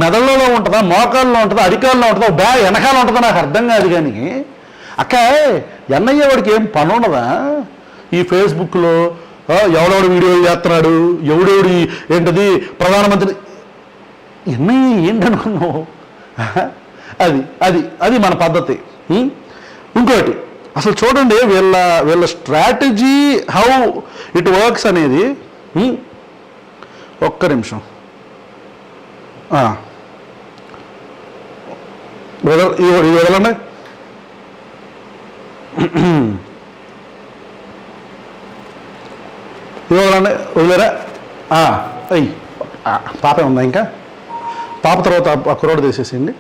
మెదళ్ళలో ఉంటుందా, మోకాల్లో ఉంటుందా, అరికాల్లో ఉంటుందా, బ్యాగ్ వెనకాల ఉంటుందా నాకు అర్థం కాదు. కానీ అక్క ఎన్ఐఏ వాడికి ఏం పని ఉండదా ఈ ఫేస్బుక్లో? ఎవడెవడు వీడియోలు చేస్తున్నాడు, ఎవడెవడి ఏంటది ప్రధానమంత్రి ఎన్ఐఏ ఏంటనుకున్నావు? అది అది అది మన పద్ధతి. ఇంకోటి అసలు చూడండి వీళ్ళ స్ట్రాటజీ హౌ ఇట్ వర్క్స్ అనేది. ఒక్క నిమిషం బ్రదర్, ఇది వదలండి. ఇది వదలండి, వదిలేరా? అయ్యి పాపే ఉందా ఇంకా? పాప తర్వాత ఆ కుర్రోడు తీసేసింది.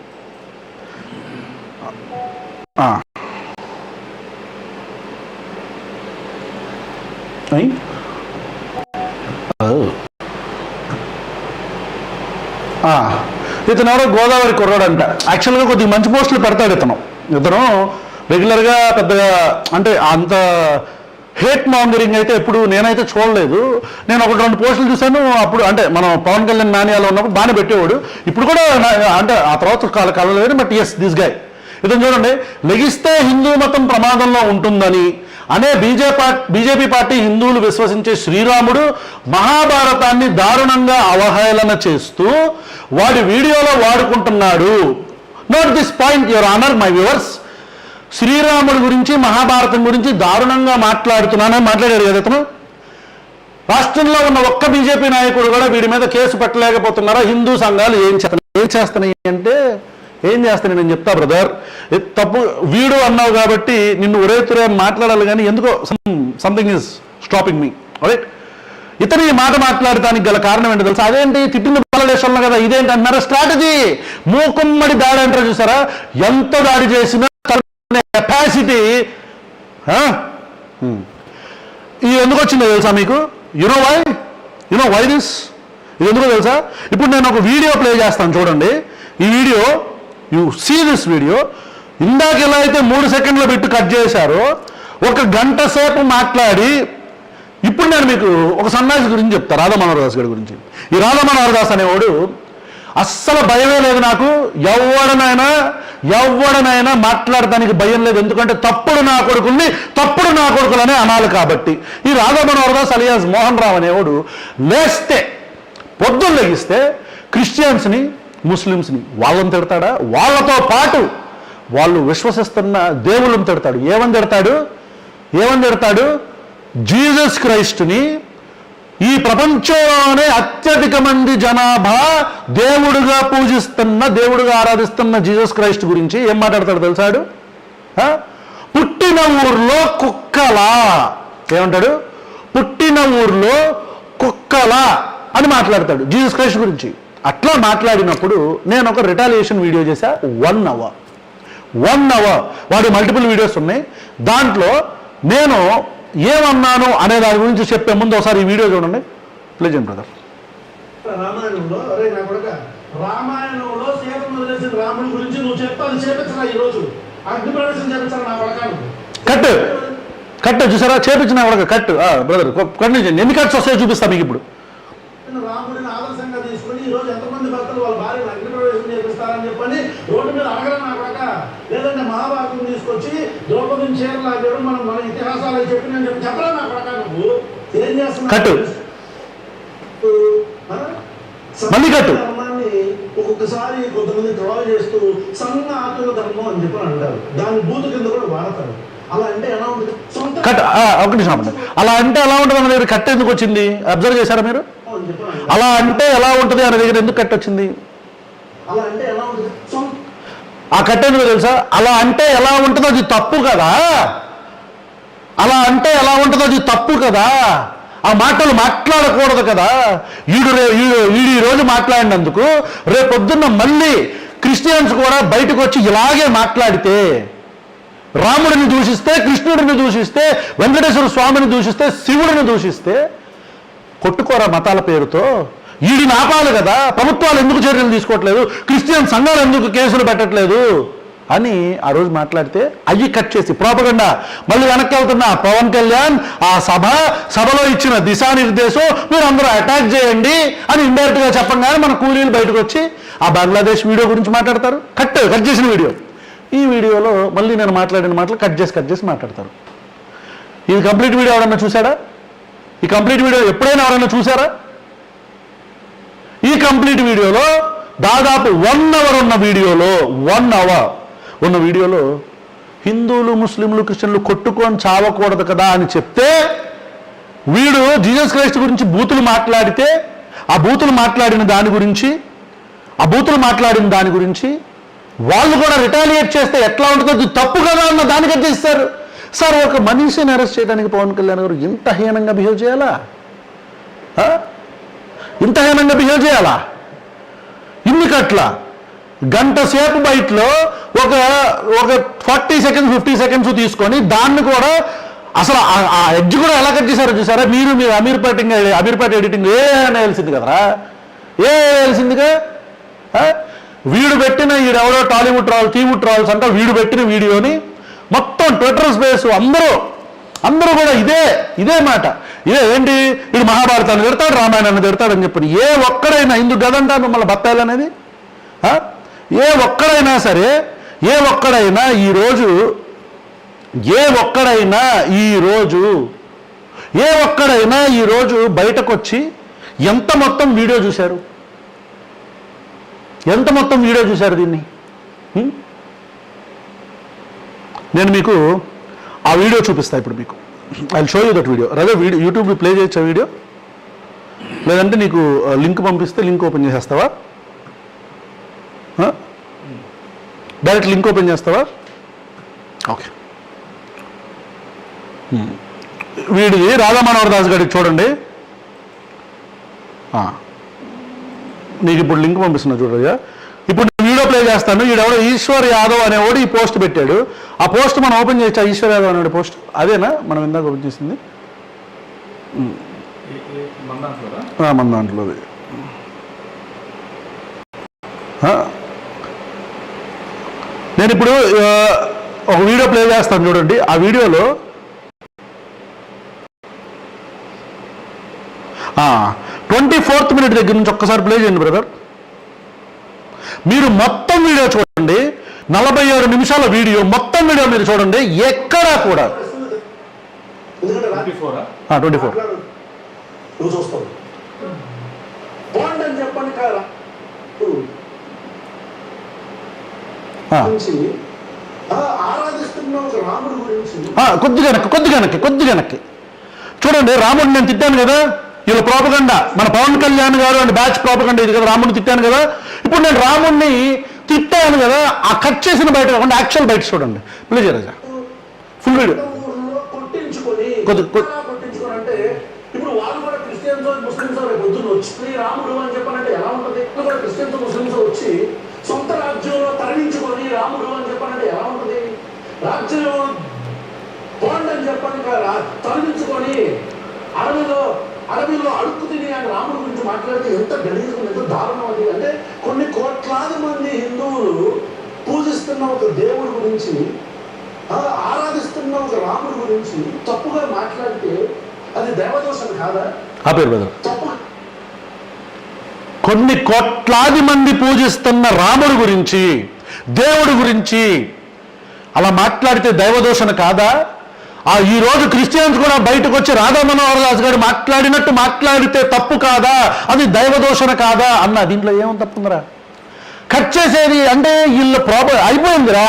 ఇతను ఎవరో గోదావరి కుర్రాడు అంట. యాక్చువల్గా కొద్దిగా మంచి పోస్టులు పెడతాడు ఇతను రెగ్యులర్గా. పెద్దగా అంటే అంత హేట్ మాంగరింగ్ అయితే ఎప్పుడు నేనైతే చూడలేదు. నేను 1-2 పోస్టులు చూశాను అప్పుడు. అంటే మనం పవన్ కళ్యాణ్ నాణ్యాలు ఉన్నప్పుడు బాగానే పెట్టేవాడు. ఇప్పుడు కూడా అంటే ఆ తర్వాత కలలేదు. But yes this guy. ఇతను చూడండి, లెగిస్తే హిందూ మతం ప్రమాదంలో ఉంటుందని అనే బీజేపీ పార్టీ హిందువులు విశ్వసించే శ్రీరాముడు మహాభారతాన్ని దారుణంగా అవహేళన చేస్తూ వాడి వీడియోలో వాడుకుంటున్నాడు. Note this point your honour, my viewers. శ్రీరాముడి గురించి, మహాభారతం గురించి దారుణంగా మాట్లాడుతున్నానని మాట్లాడాడు కదా ఇతను. రాష్ట్రంలో ఉన్న ఒక్క బీజేపీ నాయకుడు కూడా వీడి మీద కేసు పెట్టలేకపోతున్నారా? హిందూ సంఘాలు ఏం చేస్తున్నాయి అంటే ఏం చేస్తాను నేను చెప్తా బ్రదర్. తప్పు వీడు అన్నావు కాబట్టి నిన్ను ఒరేతురే మాట్లాడాలి, కానీ ఎందుకో something is stopping me. Right? ఇతను ఈ మాట మాట్లాడటానికి గల కారణం ఏంటో తెలుసా? అదేంటి తిట్టిన బాలలేశ్వరంలో కదా, ఇదేంటి అంటున్నారా? స్ట్రాటజీ. మూకుమ్మడి దాడి అంటారు చూసారా? ఎంత దాడి చేసినా కెపాసిటీ. ఇది ఎందుకు వచ్చిందో తెలుసా మీకు? You know why this? ఇది ఎందుకో తెలుసా? ఇప్పుడు నేను ఒక వీడియో ప్లే చేస్తాను చూడండి. ఈ video, you see this video. ఇందాక ఎలా అయితే 3 సెకండ్లు పెట్టి కట్ చేశారో, 1 గంట సేపు మాట్లాడి ఇప్పుడు నేను మీకు ఒక సన్నాసి గురించి చెప్తా, రాధా మనోహర్ దాస్ గారి గురించి. ఈ రాధా మనోహర్ దాస్ అనేవాడు అస్సలు భయమే లేదు నాకు. ఎవడనైనా మాట్లాడటానికి భయం లేదు. ఎందుకంటే తప్పుడు నా కొడుకులనే అనాలి కాబట్టి. ఈ రాధా మనోహర్ దాస్ అలియాస్ మోహన్ రావు అనేవాడు పొద్దున్న లెగిస్తే క్రిస్టియన్స్ని, ముస్లిమ్స్ని వాళ్ళని తిడతాడా? వాళ్ళతో పాటు వాళ్ళు విశ్వసిస్తున్న దేవుళ్ళని తిడతాడు. ఏమని తిడతాడు? జీసస్ క్రైస్ట్ని, ఈ ప్రపంచంలోనే అత్యధిక మంది జనాభా దేవుడుగా ఆరాధిస్తున్న జీసస్ క్రైస్ట్ గురించి ఏం మాట్లాడతాడు తెలుసాడు? పుట్టిన ఊర్లో కుక్కలా. ఏమంటాడు? పుట్టిన ఊర్లో కుక్కలా అని మాట్లాడతాడు జీసస్ క్రైస్ట్ గురించి. అట్లా మాట్లాడినప్పుడు నేను ఒక రిటాలియేషన్ వీడియో చేశా. 1 అవర్. వాడి మల్టిపుల్ వీడియోస్ ఉన్నాయి. దాంట్లో నేను ఏమన్నాను అనే దాని గురించి చెప్పే ముందు ఒకసారి ఈ వీడియో చూడండి. Please brother. రామాయణంలో సీతను వదిలేసిన రాముడి గురించి నువ్వు చెప్పాలి, చేపించరా ఈరోజు అగ్ని ప్రవేశం చేపించాలి నా పడకాను. కట్ చూసారా? చేపించిన కట్ బ్రదర్ కంటిన్యూ. ఎన్ని కట్స్ వస్తాయో చూపిస్తా మీకు ఇప్పుడు. రాముడిని ఆదర్శంగా తీసుకుని ఈ రోజు ఎంతమంది భక్తులు వాళ్ళ భార్యను అగ్ని ప్రవేశం చేపిస్తారని చెప్పని రోడ్డు మీద అడగడం నా పడక. లేదంటే మహాభారతం తీసుకొచ్చి ద్రౌపదిని చేరలాగాడు, మన ఇతిహాసాలు చెప్పి నేను చెప్పరా నా పడక. నువ్వు ఏం చేస్తున్నావు? మళ్ళీ కట్టు. ఒక ఒక్కొక్కసారి కొంతమంది ట్రాల్ చేస్తూ సనాతన ధర్మం అని చెప్పి అంటారు, దాని బూతు కింద కూడా వాడతారు. అలా అంటే ఎలా ఉంటుంది? సొంత ఒకటి అలా అంటే ఎలా ఉంటుంది అన్న దగ్గర కట్ట ఎందుకు వచ్చింది? అబ్జర్వ్ చేశారా మీరు? అని చెప్పి అంటారు. అలా అంటే ఎలా ఉంటుంది అనే దగ్గర ఎందుకు కట్ట వచ్చింది? అలా అంటే ఎలా ఉంటుంది? ఆ కట్ట ఎందుకు తెలుసా? అలా అంటే ఎలా ఉంటుందో అది తప్పు కదా. అలా అంటే ఎలా ఉంటుందో అది తప్పు కదా. ఆ మాటలు మాట్లాడకూడదు కదా. ఈ రోజు మాట్లాడినందుకు రేపొద్దున్న మళ్ళీ క్రిస్టియన్స్ కూడా బయటకు వచ్చి ఇలాగే మాట్లాడితే, రాముడిని దూషిస్తే, కృష్ణుడిని దూషిస్తే, వెంకటేశ్వర స్వామిని దూషిస్తే, శివుడిని దూషిస్తే, కొట్టుకోరా మతాల పేరుతో? వీడిని ఆపాలి కదా. ప్రభుత్వాలు ఎందుకు చర్యలు తీసుకోవట్లేదు, క్రిస్టియన్ సంఘాలు ఎందుకు కేసులు పెట్టట్లేదు అని ఆ రోజు మాట్లాడితే అయ్యి కట్ చేసి ప్రాపగండా మళ్ళీ వెనక్కి వెళ్తున్న పవన్ కళ్యాణ్ ఆ సభలో ఇచ్చిన దిశానిర్దేశం మీరు అందరూ అటాక్ చేయండి అని ఇండైరెక్ట్గా చెప్పంగానే మన కూలీలు బయటకు వచ్చి ఆ బంగ్లాదేశ్ వీడియో గురించి మాట్లాడతారు. కట్ చేసిన వీడియో. ఈ వీడియోలో మళ్ళీ నేను మాట్లాడిన మాటలు కట్ చేసి మాట్లాడతారు. ఇది కంప్లీట్ వీడియో ఎవరన్నా చూసాడా? ఈ కంప్లీట్ వీడియో ఎప్పుడైనా ఎవరైనా చూసారా? ఈ కంప్లీట్ వీడియోలో దాదాపు 1 అవర్ ఉన్న వీడియోలో 1 అవర్ ఉన్న వీడియోలో హిందువులు, ముస్లింలు, క్రిస్టియన్లు కొట్టుకొని చావకూడదు కదా అని చెప్తే, వీడు జీసస్ క్రైస్ట్ గురించి బూతులు మాట్లాడితే ఆ బూతులు మాట్లాడిన దాని గురించి వాళ్ళు కూడా రిటాలియేట్ చేస్తే ఎట్లా ఉంటుందో అది తప్పు కదా అన్న దానికి చేస్తారు. సార్, ఒక మనిషిని అరెస్ట్ చేయడానికి పవన్ కళ్యాణ్ గారు ఇంత హీనంగా బిహేవ్ చేయాలా? ఇంత హీనంగా బిహేవ్ చేయాలా? ఎందుకట్ల గంట సేపు బయటలో ఒక 40 సెకండ్స్ 50 సెకండ్స్ తీసుకొని దాన్ని కూడా అసలు ఆ ఎడ్జ్ కూడా ఎలా కట్ చేశారో చూసారా? మీరు అమీర్పేట ఎడిటింగ్ వేయాల్సింది కదరా, వేయాల్సిందిగా. వీడు పెట్టిన ఈడెవడో టాలీవుడ్ ట్రాల్స్ అంట, వీడు పెట్టిన వీడియోని మొత్తం ట్విట్టర్ స్పేస్ అందరూ కూడా ఇదే మాట. ఏంటి వీడు మహాభారతాన్ని తిడతాడు, రామాయణాన్ని తిడతాడని చెప్పి ఏ ఒక్కడైనా ఇందుకు గదంటా మిమ్మల్ని బత్తాయిలు అనేది? ఏ ఒక్కడైనా సరే, ఏ ఒక్కడైనా ఈరోజు బయటకు వచ్చి ఎంత మొత్తం వీడియో చూశారు దీన్ని? నేను మీకు ఆ వీడియో చూపిస్తా ఇప్పుడు. మీకు I show you that video. రవే వీడియో యూట్యూబ్లో ప్లే చేయొచ్చా వీడియో? లేదంటే నీకు లింక్ పంపిస్తే లింక్ ఓపెన్ చేసేస్తావా? డైరెక్ట్ లింక్ ఓపెన్ చేస్తావా? ఓకే. వీడిది రాధా మనోహర్ దాస్ గారికి చూడండి. నీకు ఇప్పుడు లింక్ పంపిస్తున్నా చూడయ్యా. ఇప్పుడు నేను వీడియో ప్లే చేస్తాను. ఈడెవడో ఈశ్వర్ యాదవ్ అనేవాడు ఈ పోస్ట్ పెట్టాడు. ఆ పోస్ట్ మనం ఓపెన్ చేయొచ్చా? ఈశ్వర్ యాదవ్ అనేవాడు పోస్ట్ అదేనా మనం ఇందాక ఓపెన్ చేసింది? మన దాంట్లోది. నేను ఇప్పుడు ఒక వీడియో ప్లే చేస్తాను చూడండి. ఆ వీడియోలో 24th మినిట్ దగ్గర నుంచి ఒక్కసారి ప్లే చేయండి బ్రదర్. మీరు మొత్తం వీడియో చూడండి. 47 నిమిషాల వీడియో మొత్తం వీడియో మీరు చూడండి. ఎక్కడా కూడా 24 నువ్వు చూస్తావు బాగుండని చెప్పండి కదా. ఆరాధిస్తున్న ఒక రాముడి గురించి కొద్దిగా వెనక్కి చూడండి. రాముడిని నేను తిట్టాను కదా, వీళ్ళ ప్రోపగండా, మన పవన్ కళ్యాణ్ గారు అండ్ బ్యాచ్ ప్రోపగండా ఇది కదా. రాముడిని తిట్టాను కదా, ఇప్పుడు నేను రాముడిని తిట్టాను కదా, ఆ కట్ చేసిన బయట కాకుండా యాక్చువల్ బయట చూడండి. Please Raja full video. కొట్టించుకోనంటే ఇప్పుడు వాళ్ళు కూడా క్రిస్టియన్స్ ముస్లిమ్స్ పొద్దున్న వచ్చి రాముడు అని చెప్పానంటే ఎలా ఉంటుంది? కూడా క్రిస్టియన్స్ ముస్లిమ్స్ వచ్చి సొంత రాజ్యంలో తరలించుకొని రాముడు అని చెప్పానంటే ఎలా ఉంటుంది? రాజ్యంలో పోండి అని చెప్పని తరలించుకొని అడవిలో అడుక్కు తిని ఆయన రాముడి గురించి మాట్లాడితే ఎంత గలీజం, ఎంత దారుణం అది. అంటే కొన్ని కోట్లాది మంది హిందువులు పూజిస్తున్న ఒక దేవుడి గురించి, ఆరాధిస్తున్న ఒక రాముడి గురించి తప్పుగా మాట్లాడితే అది దేవదోషం కాదా? తప్పు. కొన్ని కోట్లాది మంది పూజిస్తున్న రాముడి గురించి, దేవుడి గురించి అలా మాట్లాడితే దైవదోషణ కాదా? ఈ రోజు క్రిస్టియన్స్ కూడా బయటకు వచ్చి రాధా మనోహర్ దాస్ గారు మాట్లాడినట్టు మాట్లాడితే తప్పు కాదా? అది దైవదోషణ కాదా అన్న దీంట్లో ఏమో తప్పుందరా? కట్ చేసేది అంటే వీళ్ళు ప్రాపర్ అయిపోయిందిరా.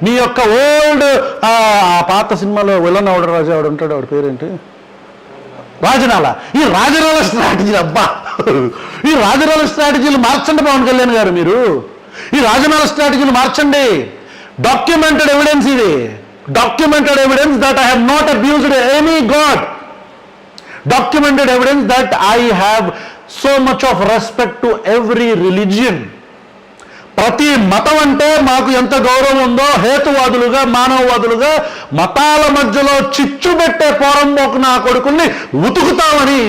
మీ యొక్క ఓల్డ్ పాత సినిమాలో విలన్ ఆవిడ రాజు ఆవిడ ఉంటాడు, ఆవిడ పేరేంటి, రాజనాల. ఈ రాజనాల స్ట్రాటజీలు అబ్బా, ఈ రాజనాల స్ట్రాటజీలు మార్చండి పవన్ కళ్యాణ్ గారు. మీరు ఈ రాజనాల స్ట్రాటజీలు మార్చండి. డాక్యుమెంటెడ్ ఎవిడెన్స్ ఇది, documented evidence that I have not abused any God, documented evidence that I have so much of respect to every religion. ప్రతి మతం అంటే మాకు ఎంత గౌరవం ఉందో, హేతువాదులుగా మానవవాదులుగా మతాల మధ్యలో చిచ్చు పెట్టే పోరంబోకు నా కొడుకుల్ని ఉతుకుతామని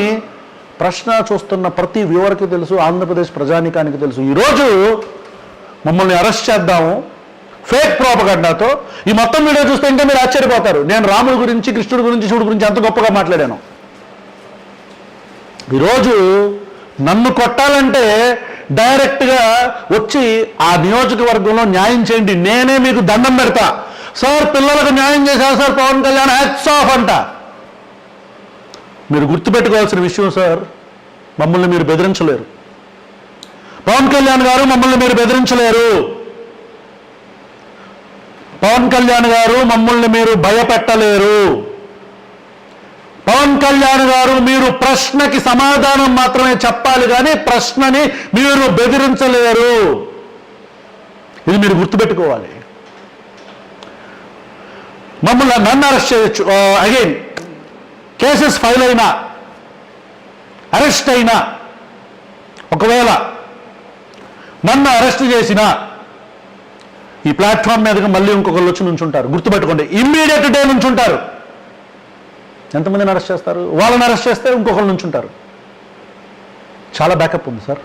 ప్రశ్న చూస్తున్న ప్రతి వ్యూవర్కి తెలుసు, ఆంధ్రప్రదేశ్ ప్రజానీకానికి తెలుసు. ఈరోజు మమ్మల్ని అరెస్ట్ చేద్దాము ఫేక్ ప్రోపగండాతో. ఈ మొత్తం వీడియో చూస్తే ఇంకా మీరు ఆశ్చర్యపోతారు. నేను రాముడి గురించి, కృష్ణుడి గురించి, శివుడి గురించి ఎంత గొప్పగా మాట్లాడాను. ఈరోజు నన్ను కొట్టాలంటే డైరెక్ట్గా వచ్చి ఆ నియోజకవర్గంలో న్యాయం చేయండి, నేనే మీకు దండం పెడతా. సార్ పిల్లలకు న్యాయం చేశారు sir Pavan Kalyan, hats off అంట. మీరు గుర్తుపెట్టుకోవాల్సిన విషయం సార్, మమ్మల్ని మీరు బెదిరించలేరు. పవన్ కళ్యాణ్ గారు మమ్మల్ని మీరు బెదిరించలేరు. పవన్ కళ్యాణ్ గారు మమ్మల్ని మీరు భయపెట్టలేరు. పవన్ కళ్యాణ్ గారు మీరు ప్రశ్నకి సమాధానం మాత్రమే చెప్పాలి కానీ ప్రశ్నని మీరు బెదిరించలేరు. ఇది మీరు గుర్తుపెట్టుకోవాలి. నన్ను అరెస్ట్ చేయొచ్చు, అగైన్ కేసెస్ ఫైల్ అయినా, అరెస్ట్ అయినా, ఒకవేళ నన్ను అరెస్ట్ చేసినా ఈ ప్లాట్ఫామ్ మీదకి మళ్ళీ ఇంకొకళ్ళు వచ్చి నుంచుంటారు. గుర్తుపెట్టుకోండి, ఇమ్మీడియట్ డే నుంచుంటారు. ఎంతమందిని అరెస్ట్ చేస్తారు? వాళ్ళని అరెస్ట్ చేస్తే ఇంకొకరు నుంచి ఉంటారు. చాలా బ్యాకప్ ఉంది సార్,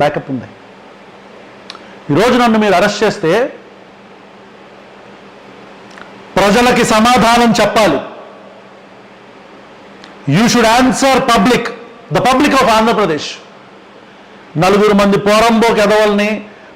బ్యాకప్ ఉంది. ఈరోజు నన్ను మీరు అరెస్ట్ చేస్తే ప్రజలకి సమాధానం చెప్పాలి. You should answer public, the public of Andhra Pradesh. 4 మంది పోరంబోక్ ఎదవల్ని,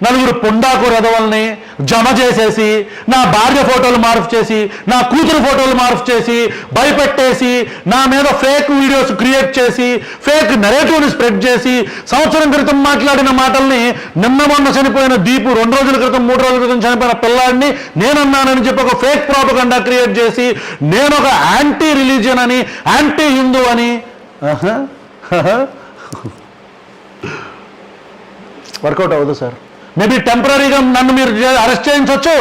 4 పుండాకూర ఎదవల్ని జమ చేసేసి, నా భార్య ఫోటోలు మార్పు చేసి, నా కూతురు ఫోటోలు మార్పు చేసి, భయపెట్టేసి, నా మీద ఫేక్ వీడియోస్ క్రియేట్ చేసి, ఫేక్ నెరేటివ్ని స్ప్రెడ్ చేసి, సంవత్సరం క్రితం మాట్లాడిన మాటల్ని మొన్న చనిపోయిన దీపు, 2 రోజుల క్రితం 3 రోజుల క్రితం చనిపోయిన పిల్లాడిని నేనన్నానని చెప్పి ఒక ఫేక్ ప్రాపగండా క్రియేట్ చేసి, నేను ఒక యాంటీ రిలీజియన్ అని, యాంటీ హిందూ అని. వర్కౌట్ అవ్వదు సార్. మేబీ టెంపరీగా నన్ను మీరు అరెస్ట్ చేయించవచ్చు,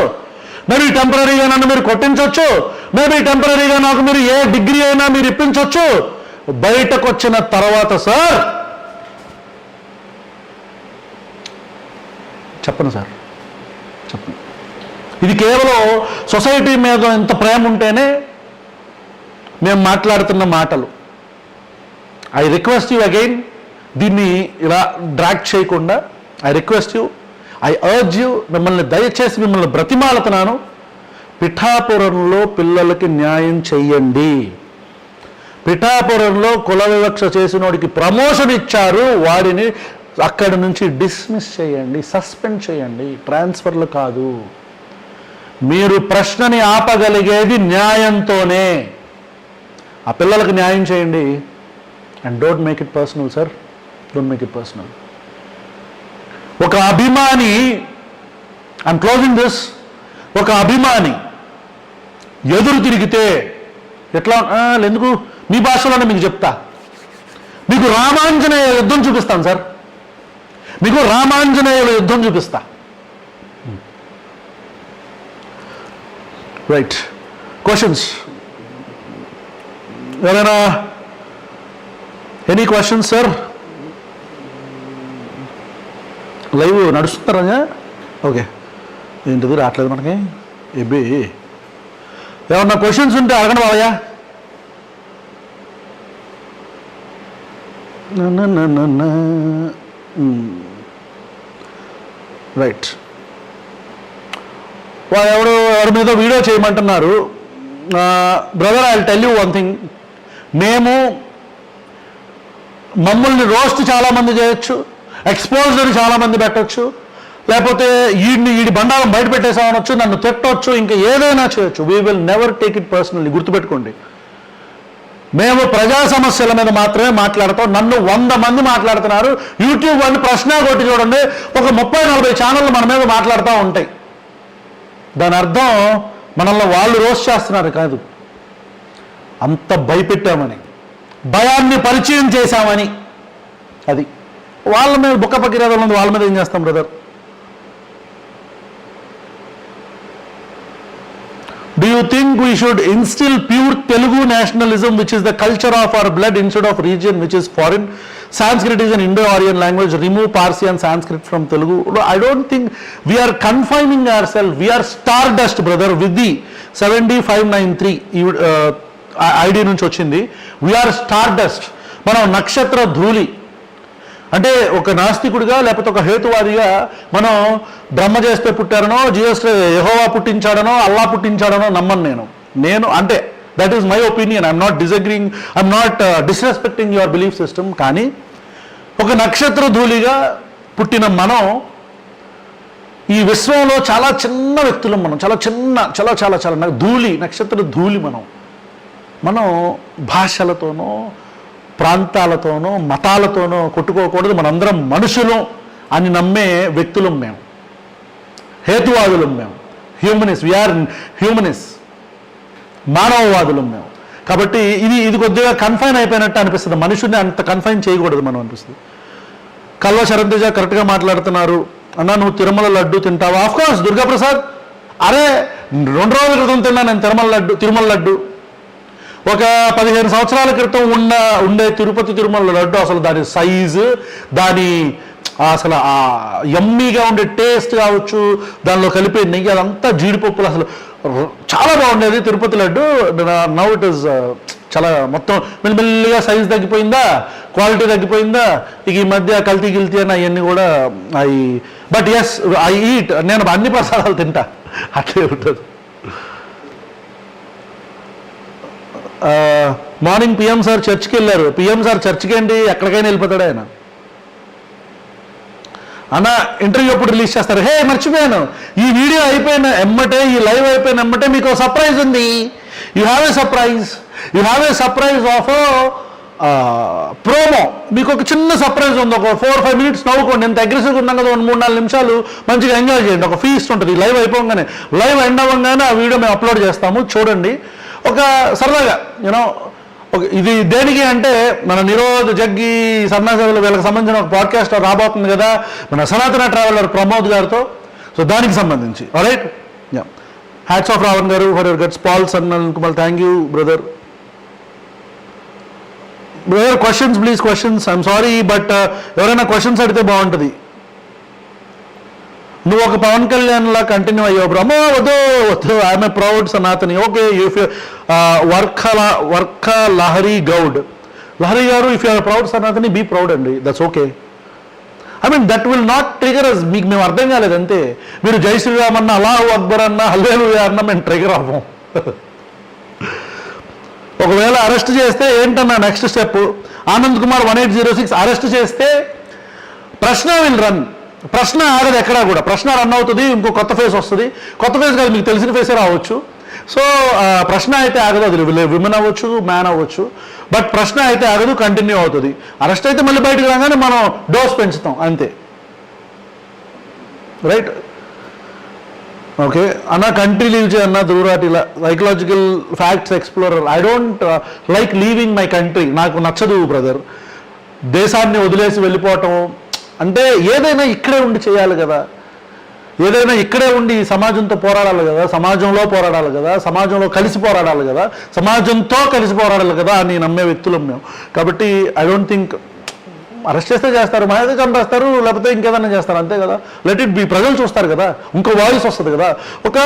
మేబీ టెంపరీగా నన్ను మీరు కొట్టించవచ్చు, మేబీ టెంపరీగా నాకు మీరు ఏ డిగ్రీ అయినా మీరు ఇప్పించవచ్చు. బయటకు వచ్చిన తర్వాత సార్ చెప్పండి సార్, చెప్పండి. ఇది కేవలం సొసైటీ మీద ఎంత ప్రేమ ఉంటేనే మేము మాట్లాడుతున్న మాటలు. ఐ రిక్వెస్ట్ యూ అగైన్, దీన్ని ఇలా డ్రాగ్ చేయకుండా I request you, I urge you, మిమ్మల్ని దయచేసి మిమ్మల్ని బ్రతిమాలుతున్నాను, పిఠాపురంలో పిల్లలకి న్యాయం చెయ్యండి. పిఠాపురంలో కుల వివక్ష చేసినోడికి ప్రమోషన్ ఇచ్చారు, వాడిని అక్కడి నుంచి డిస్మిస్ చేయండి, సస్పెండ్ చేయండి, ట్రాన్స్ఫర్లు కాదు. మీరు ప్రశ్నని ఆపగలిగేది న్యాయంతోనే. ఆ పిల్లలకు న్యాయం చేయండి. And don't make it personal sir, don't make it personal. ఒక అభిమాని, ఐఎమ్ క్లోజింగ్ దిస్, ఒక అభిమాని ఎదురు తిరిగితే ఎట్లా, ఎందుకు మీ భాషలోనే మీకు చెప్తా. మీకు రామాంజనేయ యుద్ధం చూపిస్తాను సార్, మీకు రామాంజనేయుల యుద్ధం చూపిస్తా. రైట్, క్వశ్చన్స్ ఎవరైనా? Any questions sir? లైవ్ నడుస్తున్నారా? ఓకే, ఏంటిది రావట్లేదు మనకి. ఏబీ ఏమన్నా క్వశ్చన్స్ ఉంటే అడగండి బావయ్యా. రైట్, ఎవరి మీద వీడియో చేయమంటున్నారు. Brother, I will tell you one thing. మమ్మల్ని రోస్ట్ చాలామంది చేయొచ్చు, ఎక్స్పోజర్ చాలామంది పెట్టచ్చు, లేకపోతే వీడి బండారం బయట పెట్టేసామనొచ్చు, నన్ను తిట్టవచ్చు, ఇంకా ఏదైనా చేయొచ్చు. We will never take it personally. గుర్తుపెట్టుకోండి, మేము ప్రజా సమస్యల మీద మాత్రమే మాట్లాడతాం, నన్ను 100 మంది మాట్లాడుతున్నారు. యూట్యూబ్ వాళ్ళు ప్రశ్న కొట్టి చూడండి, ఒక 30-40 ఛానళ్ళు మన మీద మాట్లాడుతూ ఉంటాయి. దాని అర్థం మనల్ని వాళ్ళు రోస్ట్ చేస్తున్నారు కాదు, అంత భయపెట్టామని, భయాన్ని పరిచయం చేశామని. అది వాళ్ళ మీద బుక్క పక్కిరేదలు ఉంది, వాళ్ళ మీద ఏం చేస్తాం brother? Do you think we should instill pure Telugu nationalism, which is the culture of our blood, instead of region which is foreign? Sanskrit is an Indo-Aryan language. Remove Parsi and Sanskrit from Telugu. No, I don't think we are confining ourselves. We are stardust, brother. Vidhi 7593 ID నుంచి వచ్చింది. We are stardust. మనం నక్షత్ర ధూళి. అంటే ఒక నాస్తికుడిగా లేకపోతే ఒక హేతువాదిగా మనం బ్రహ్మ చేస్తే పుట్టారనో, జీసస్ యెహోవా పుట్టించాడనో, అల్లా పుట్టించాడనో నమ్మను నేను అంటే that is my opinion. I'm not disagreeing, I'm not disrespecting your belief system. కానీ ఒక నక్షత్ర ధూళిగా పుట్టిన మనం ఈ విశ్వంలో చాలా చిన్న వ్యక్తులం. మనం చాలా చిన్న, చాలా ధూళి, నక్షత్ర ధూళి. మనం భాషలతోనో ప్రాంతాలతోనో మతాలతోనో కొట్టుకోకూడదు. మనందరం మనుషులు అని నమ్మే వ్యక్తులం మేము, హేతువాదులం మేము, హ్యూమనిస్ట్. వీఆర్ హ్యూమనిస్ట్, మానవవాదులం మేము. కాబట్టి ఇది కొద్దిగా కన్ఫైన్ అయిపోయినట్టు అనిపిస్తుంది. మనుషుల్ని అంత కన్ఫైన్ చేయకూడదు మనం అనిపిస్తుంది. కల్వ శరణ్ తేజ కరెక్ట్గా మాట్లాడుతున్నారు. అన్నా నువ్వు తిరుమల లడ్డు తింటావా? ఆఫ్కోర్స్ దుర్గాప్రసాద్, అరే 2 రోజుల క్రితం తిన్నా నేను తిరుమల లడ్డు. ఒక 15 సంవత్సరాల క్రితం ఉండే తిరుమల లడ్డు అసలు దాని సైజు, దాని అసలు ఆ యమ్మీగా ఉండే టేస్ట్ కావచ్చు, దానిలో కలిపే నెయ్యి, అదంతా జీడిపప్పులు, అసలు చాలా బాగుండేది Tirupati laddu. Now it is చాలా మొత్తం మెల్లిమెల్లిగా సైజు తగ్గిపోయిందా, క్వాలిటీ తగ్గిపోయిందా. ఇక ఈ మధ్య కల్తీ అని అవన్నీ కూడా బట్ ఎస్ ఐ ఈట్. నేను అన్ని ప్రసాదాలు తింటా, అట్లే ఉంటుంది. మార్నింగ్ పిఎం సార్ చర్చ్కి వెళ్ళారు. పిఎం సార్ చర్చ్కి ఏంటి, ఎక్కడికైనా వెళ్ళిపోతాడు ఆయన. అన్న ఇంటర్వ్యూ ఎప్పుడు రిలీజ్ చేస్తారు? హే మర్చిపోయాను, ఈ వీడియో అయిపోయిన ఎమ్మటే, ఈ లైవ్ అయిపోయిన ఎమ్మటే మీకు సర్ప్రైజ్ ఉంది. You have a surprise of promo. మీకు ఒక చిన్న సర్ప్రైజ్ ఉంది. ఒక 4-5 మినిట్స్ నవ్వుకోండి. ఎంత అగ్రెసివ్గా ఉన్నాం కదా, 3-4 నిమిషాలు మంచిగా ఎంజాయ్ చేయండి. ఒక ఫీస్ట్ ఉంటుంది లైవ్ అయిపోగానే. లైవ్ ఎండ్ అవ్వగానే ఆ వీడియో మేము అప్లోడ్ చేస్తాము, చూడండి. ఒక సరదాగా ఇది దేనికి అంటే, మన నిరోధ్ జగ్గి సన్నాసేవలు వీళ్ళకి సంబంధించిన ఒక పాడ్కాస్ట్ రాబోతుంది కదా మన సనాతన ట్రావెలర్ ప్రమోద్ గారితో. సో దానికి సంబంధించి right. Hats off Ravan garu for your guts. Pal Sannal Kumar, thank you brother. Questions please, questions. I'm sorry but ఎవరైనా క్వశ్చన్స్ అడిగితే బాగుంటుంది. నువ్వు ఒక పవన్ కళ్యాణ్ లా కంటిన్యూ అయ్యావు బ్రహ్మ. వద్దు I'm a proud Sanatani. Okay, if Varka Lahari Goud, Lahari garu, if you are proud Sanatani be proud అండి, that's okay. I mean that will not trigger us. మీకు మేము అర్థం కాలేదు అంతే. మీరు జై శ్రీరామ్ అన్న, అల్లాహు అక్బర్ అన్న, హల్లెలూయా అన్న మేము ట్రిగర్ అవ్వం. ఒకవేళ అరెస్ట్ చేస్తే ఏంటన్నా next step? Anand Kumar 1806 arrest చేస్తే ప్రశ్న విల్ రన్. ప్రశ్న ఆగదు ఎక్కడా కూడా. ప్రశ్న రన్ అవుతుంది, ఇంకో కొత్త ఫేస్ వస్తుంది. కొత్త ఫేస్ కాదు, మీకు తెలిసిన ఫేసే రావచ్చు. సో ప్రశ్న అయితే ఆగదు. అది విమెన్ అవ్వచ్చు, మ్యాన్ అవ్వచ్చు, బట్ ప్రశ్న అయితే ఆగదు, కంటిన్యూ అవుతుంది. అరెస్ట్ అయితే మళ్ళీ బయటకు రాగానే మనం డోస్ పెంచుతాం అంతే, రైట్? ఓకే అన్న, కంట్రీ లీవ్ చేయన్న దూరాటిలా. Psychological facts explorer. I don't like leaving my country. నాకు నచ్చదు బ్రదర్ దేశాన్ని వదిలేసి వెళ్ళిపోవటం. అంటే ఏదైనా ఇక్కడే ఉండి చేయాలి కదా, ఏదైనా ఇక్కడే ఉండి సమాజంతో పోరాడాలి కదా, సమాజంలో పోరాడాలి కదా, సమాజంలో కలిసి పోరాడాలి కదా, సమాజంతో కలిసి పోరాడాలి కదా అని నమ్మే వ్యక్తులం మేము. కాబట్టి ఐ డోంట్ థింక్ అరెస్ట్ చేస్తే చేస్తారు, మహేది చంపేస్తారు, లేకపోతే ఇంకేదైనా చేస్తారు, అంతే కదా. Let it be. ప్రజలు చూస్తారు కదా, ఇంకో వాయిస్ వస్తుంది కదా. ఒక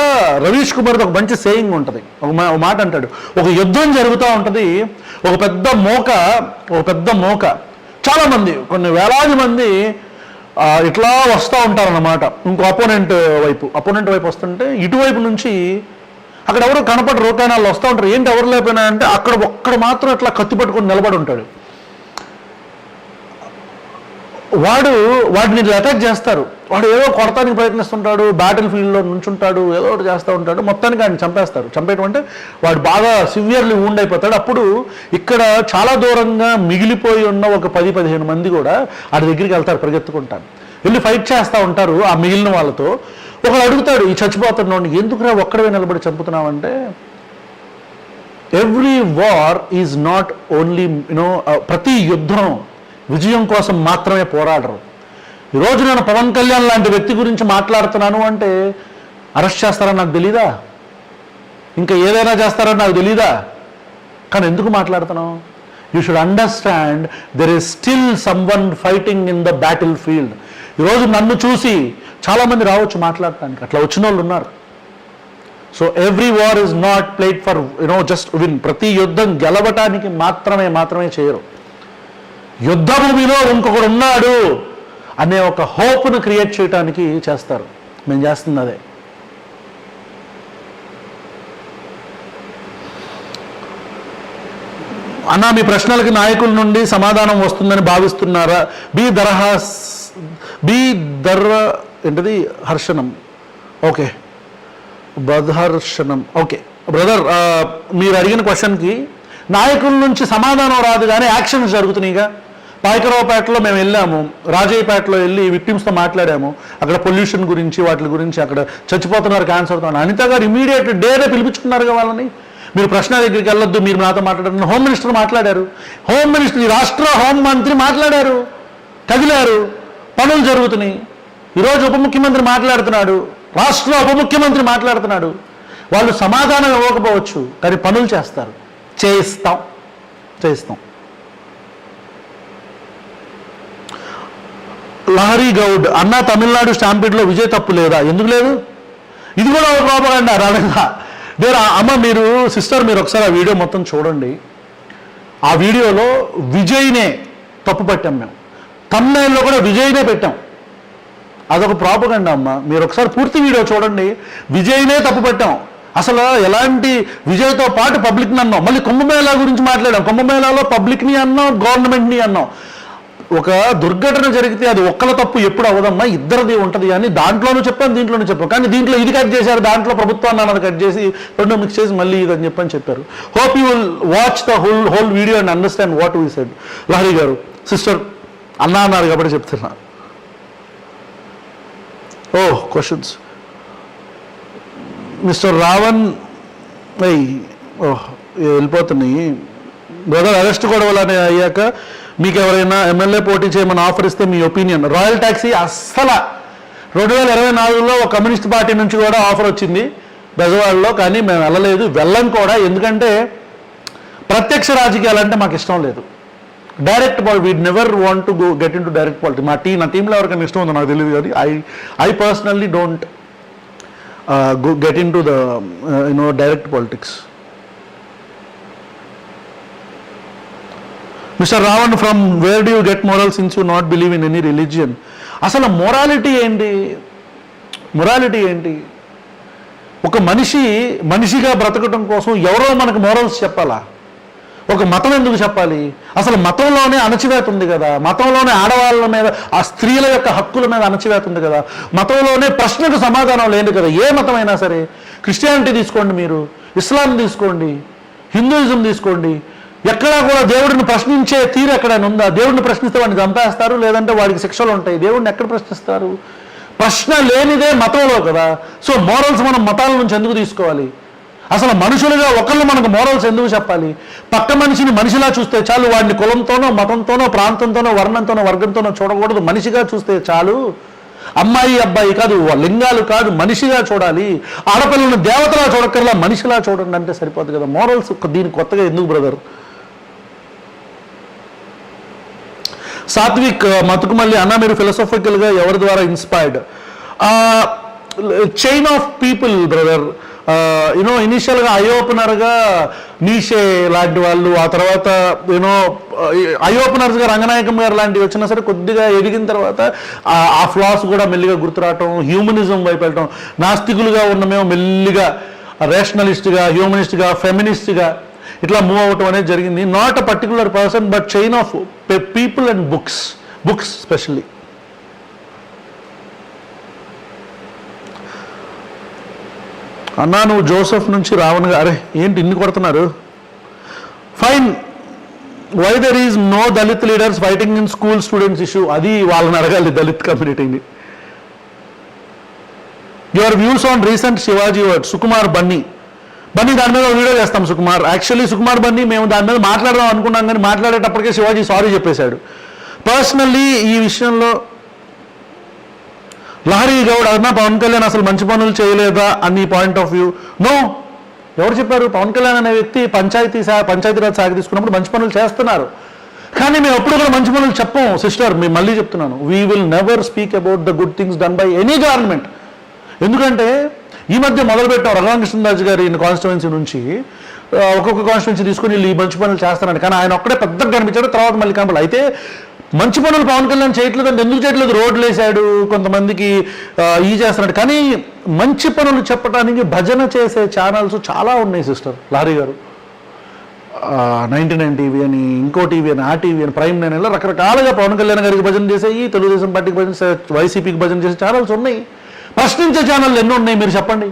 రవీష్ కుమార్ది ఒక మంచి సేయింగ్ ఉంటుంది, ఒక మాట అంటాడు. ఒక యుద్ధం జరుగుతూ ఉంటుంది, ఒక పెద్ద మోక చాలామంది, కొన్ని వేలాది మంది ఇట్లా వస్తూ ఉంటారన్నమాట. ఇంకో అపోనెంట్ వైపు వస్తుంటే ఇటువైపు నుంచి అక్కడ ఎవరో కనపడరు, కానీ వాళ్ళు వస్తూ ఉంటారు. ఏంటి ఎవరు లేకపోయినా అంటే అక్కడ ఒక్కడ మాత్రం ఇట్లా కత్తి పట్టుకొని నిలబడి ఉంటాడు. వాడిని అటాక్ చేస్తారు, వాడు ఏదో కొడతానికి ప్రయత్నిస్తుంటాడు, బ్యాటిల్ ఫీల్డ్లో నుంచుంటాడు, ఏదో ఒకటి చేస్తూ ఉంటాడు, మొత్తానికి ఆయన చంపేస్తారు. చంపేయడం అంటే వాడు బాగా సివియర్లీ వూండ్ అయిపోతాడు. అప్పుడు ఇక్కడ చాలా దూరంగా మిగిలిపోయి ఉన్న ఒక 10-15 మంది కూడా వాడి దగ్గరికి వెళ్తారు పరిగెత్తుకుంటారు, వెళ్ళి ఫైట్ చేస్తూ ఉంటారు ఆ మిగిలిన వాళ్ళతో. ఒకడు అడుగుతాడు, ఈ చచ్చిపోతున్నాడు ఎందుకురా ఒక్కడే నిలబడి చంపుతున్నావంటే, every war is not only ప్రతి యుద్ధం విజయం కోసం మాత్రమే పోరాడరు. ఈరోజు నేను పవన్ కళ్యాణ్ లాంటి వ్యక్తి గురించి మాట్లాడుతున్నాను అంటే అరెస్ట్ చేస్తారని నాకు తెలీదా, ఇంకా ఏదైనా చేస్తారని నాకు తెలీదా, కానీ ఎందుకు మాట్లాడుతున్నావు? You should understand there is still someone fighting in the battle field. ఈరోజు నన్ను చూసి చాలామంది రావచ్చు మాట్లాడటానికి, అట్లా వచ్చిన వాళ్ళు ఉన్నారు. So every war is not played for just win. ప్రతి యుద్ధం గెలవటానికి మాత్రమే చేయరు. యుద్ధ భూమిలో ఇంకొకడు ఉన్నాడు అనే ఒక హోప్ను క్రియేట్ చేయడానికి చేస్తారు. మేము చేస్తుంది అదే. అన్నా మీ ప్రశ్నలకి నాయకుల నుండి సమాధానం వస్తుందని భావిస్తున్నారా? ఏంటది హర్షణం, ఓకే బదహర్షణం, ఓకే బ్రదర్, మీరు అడిగిన క్వశ్చన్కి నాయకుల నుంచి సమాధానం రాదు కానీ యాక్షన్స్ జరుగుతున్నాయిగా. పాయకరావుపేటలో మేము వెళ్ళాము, రాజయ్యపేటలో వెళ్ళి విక్టిమ్స్తో మాట్లాడాము. అక్కడ పొల్యూషన్ గురించి వాటి గురించి, అక్కడ చచ్చిపోతున్నారు క్యాన్సర్తో. అనిత గారు ఇమీడియట్ డేనే పిలిపించుకున్నారుగా వాళ్ళని. మీరు ప్రశ్న దగ్గరికి వెళ్ళొద్దు, మీరు నాతో మాట్లాడారు. హోమ్ మినిస్టర్ మాట్లాడారు, హోమ్ మినిస్టర్ ఈ రాష్ట్ర హోంమంత్రి మాట్లాడారు, కదిలారు, పనులు జరుగుతున్నాయి. ఈరోజు ఉప ముఖ్యమంత్రి మాట్లాడుతున్నాడు, రాష్ట్ర ఉప ముఖ్యమంత్రి మాట్లాడుతున్నాడు. వాళ్ళు సమాధానం ఇవ్వకపోవచ్చు కానీ పనులు చేస్తారు. చేయిస్తాం. లహరి గౌడ్, అన్న తమిళనాడు స్టాంపీడ్లో విజయ్ తప్పు లేదా? ఎందుకు లేదు? ఇది కూడా ఒక ప్రాపగండా రానగా. అమ్మ మీరు సిస్టర్ మీరు ఒకసారి ఆ వీడియో మొత్తం చూడండి. ఆ వీడియోలో విజయ్నే తప్పు పట్టాం మేము, తమిళనాడులో కూడా విజయ్నే పెట్టాం. అదొక ప్రాపగండా అమ్మ. మీరు ఒకసారి పూర్తి వీడియో చూడండి. విజయ్నే తప్పు పట్టాం. అసలు ఎలాంటి విజయ్తో పాటు పబ్లిక్ని అన్నాం. మళ్ళీ కుంభమేళా గురించి మాట్లాడాం. కుంభమేళాలో పబ్లిక్ని అన్నాం, గవర్నమెంట్ని అన్నాం. ఒక దుర్ఘటన జరిగితే అది ఒక్కల తప్పు ఎప్పుడు అవ్వదమ్మా, ఇద్దరిది ఉంటుంది అని దాంట్లోనూ చెప్పాను, దీంట్లోనూ చెప్పాను. కానీ దీంట్లో ఇది కట్ చేశారు, దాంట్లో ప్రభుత్వాన్ని అన్నది కట్ చేసి రెండు మిక్స్ చేసి మళ్ళీ ఇది అని చెప్పారు. Hope you will watch the whole video and understand what we said. Lahari గారు సిస్టర్ అన్నా అన్నారు కాబట్టి చెప్తున్నా. క్వశ్చన్స్ మిస్టర్ రావణ్ వెళ్ళిపోతున్నాయి. బ్రదర్ అరెస్ట్ గొడవలు అయ్యాక మీకు ఎవరైనా ఎమ్మెల్యే పోటీ చేయమని ఆఫర్ ఇస్తే మీ ఒపీనియన్? రాయల్ ట్యాక్సీ అస్సలు 2024లో ఒక కమ్యూనిస్ట్ పార్టీ నుంచి కూడా ఆఫర్ వచ్చింది బెజవాడలో, కానీ మేము వెళ్ళం కూడా. ఎందుకంటే ప్రత్యక్ష రాజకీయాలంటే మాకు ఇష్టం లేదు. Direct we never want to go get in to direct politics. నా టీంలో ఎవరికైనా ఇష్టం ఉందో నాకు తెలియదు, కానీ I personally don't get into the direct politics. Mr. Ravan, from where do you get moral since you not believe in any religion? అసలు morality ఏంటి? ఒక మనిషిగా బ్రతకటం కోసం ఎవరో మనకు మోరల్స్ చెప్పాలా? ఒక మతం ఎందుకు చెప్పాలి? అసలు మతంలోనే అణచివేత ఉంది కదా, మతంలోనే ఆడవాళ్ళ మీద, ఆ స్త్రీల యొక్క హక్కుల మీద అణచివేత ఉంది కదా, మతంలోనే ప్రశ్నకు సమాధానం లేదు కదా. ఏ మతమైనా సరే, క్రిస్టియానిటీ తీసుకోండి, మీరు ఇస్లాం తీసుకోండి, హిందూయిజం తీసుకోండి, ఎక్కడా కూడా దేవుడిని ప్రశ్నించే తీరు ఎక్కడైనా ఉందా? దేవుడిని ప్రశ్నిస్తే వాడిని చంపేస్తారు, లేదంటే వాడికి శిక్షలు ఉంటాయి. దేవుడిని ఎక్కడ ప్రశ్నిస్తారు? ప్రశ్న లేనిదే మతంలో కదా. సో మోరల్స్ మనం మతాల నుంచి ఎందుకు తీసుకోవాలి? అసలు మనుషులుగా ఒకళ్ళు మనకు మోరల్స్ ఎందుకు చెప్పాలి? పక్క మనిషిని మనిషిలా చూస్తే చాలు, వాడిని కులంతోనో, మతంతోనో, ప్రాంతంతోనో, వర్ణంతోనో, వర్గంతోనో చూడకూడదు. మనిషిగా చూస్తే చాలు. అమ్మాయి అబ్బాయి కాదు, లింగాలు కాదు, మనిషిగా చూడాలి. ఆడపిల్లను దేవతలా చూడక్కర్లా, మనిషిలా చూడండి అంటే సరిపోదు కదా. మోరల్స్ దీనికి కొత్తగా ఎందుకు బ్రదర్? సాత్విక్ మతుకుమల్లి, అన్న మీరు ఫిలసాఫికల్గా ఎవరి ద్వారా inspired? Chain of people brother. ఇనీషియల్గా ఐ ఓపెనర్గా నీషే లాంటి వాళ్ళు, ఆ తర్వాత ఐ ఓపెనర్స్గా రంగనాయకం గారు లాంటివి వచ్చినా సరే కొద్దిగా ఎదిగిన తర్వాత ఆ ఫ్లాస్ కూడా మెల్లిగా గుర్తురావటం, హ్యూమనిజం వైపు వెళ్ళటం, నాస్తికులుగా ఉన్న మేము మెల్లిగా రేషనలిస్ట్గా, హ్యూమనిస్ట్గా, ఫెమినిస్ట్గా ఇట్లా మూవ్ అవటం అనేది జరిగింది. Not a particular person but chain of people and books. Books specially. అన్నా నువ్వు జోసెఫ్ నుంచి రావణ్ గారు, అరే ఏంటి ఇన్ని కొడుతున్నారు? Fine, why there is no Dalit leaders fighting in school students issue, అది వాళ్ళని అడగాలి దళిత్ కమ్యూనిటీని. Your views on recent Shivaji word, Sukumar Bunny దాని మీద వీడియో చేస్తాం. సుకుమార్ యాక్చువల్లీ సుకుమార్ బన్నీ మేము దాని మీద మాట్లాడదాం అనుకున్నాం, కానీ మాట్లాడేటప్పటికే శివాజీ సారీ చెప్పేశాడు. పర్సనల్లీ ఈ విషయంలో లహరి గౌడ్ అన్నా పవన్ కళ్యాణ్ అసలు మంచి పనులు చేయలేదా అని పాయింట్ ఆఫ్ వ్యూ, నో. ఎవరు చెప్పారు? పవన్ కళ్యాణ్ అనే వ్యక్తి పంచాయతీరాజ్ శాఖ తీసుకున్నప్పుడు మంచి పనులు చేస్తున్నారు, కానీ మేము ఎప్పుడు కూడా మంచి పనులు చెప్పం సిస్టర్. మేము మళ్ళీ చెప్తున్నాను, we will never speak about the good things done by any government. ఎందుకంటే ఈ మధ్య మొదలుపెట్టాం రఘురామకృష్ణరాజు గారి కాన్స్టిట్యువెన్సీ నుంచి ఒక్కొక్క కాన్స్టిట్యువెన్సీ తీసుకుని వీళ్ళు ఈ మంచి పనులు చేస్తారని, కానీ ఆయన ఒక్కడే పెద్దగా కనిపించాడు, తర్వాత మళ్ళీ కనపడలేదు. అయితే మంచి పనులు పవన్ కళ్యాణ్ చేయట్లేదు అంటే ఎందుకు చేయట్లేదు? రోడ్లు వేసాడు, కొంతమందికి ఈ చేస్తున్నాడు, కానీ మంచి పనులు చెప్పడానికి భజన చేసే ఛానల్స్ చాలా ఉన్నాయి సిస్టర్. లారీ గారు 99 టీవీ అని, ఇంకో టీవీ అని, ఆ టీవీ అని, ప్రైమ్ 9 ఇలా రకరకాలుగా పవన్ కళ్యాణ్ గారికి భజన చేసేవి, తెలుగుదేశం పార్టీకి భజన చేసే, వైసీపీకి భజన చేసే ఛానల్స్ ఉన్నాయి. ప్రశ్నించే ఛానళ్ళు ఎన్నో ఉన్నాయి మీరు చెప్పండి.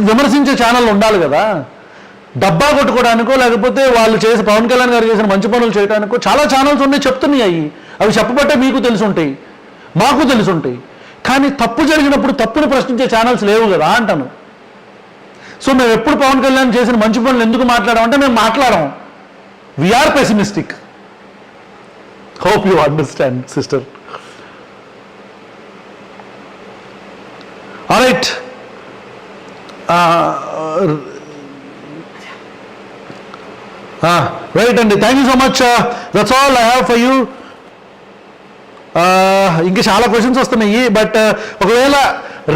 విమర్శించే ఛానల్ ఉండాలి కదా. డబ్బా కొట్టుకోవడానికో లేకపోతే వాళ్ళు చేసి పవన్ కళ్యాణ్ గారు చేసిన మంచి పనులు చేయడానికో చాలా ఛానల్స్ ఉన్నాయి, చెప్తున్నాయి. అవి చెప్పబట్టే మీకు తెలిసి ఉంటాయి, మాకు తెలిసి ఉంటాయి. కానీ తప్పు జరిగినప్పుడు తప్పును ప్రశ్నించే ఛానల్స్ లేవు కదా అంటాను. సో మేము ఎప్పుడు పవన్ కళ్యాణ్ చేసిన మంచి పనులు ఎందుకు మాట్లాడామంటే మేము మాట్లాడాం. We are pessimistic. Hope you understand sister. Alright, right అండి, thank you so much. That's all I have for you. ఇంకా చాలా క్వశ్చన్స్ వస్తున్నాయి, బట్ ఒకవేళ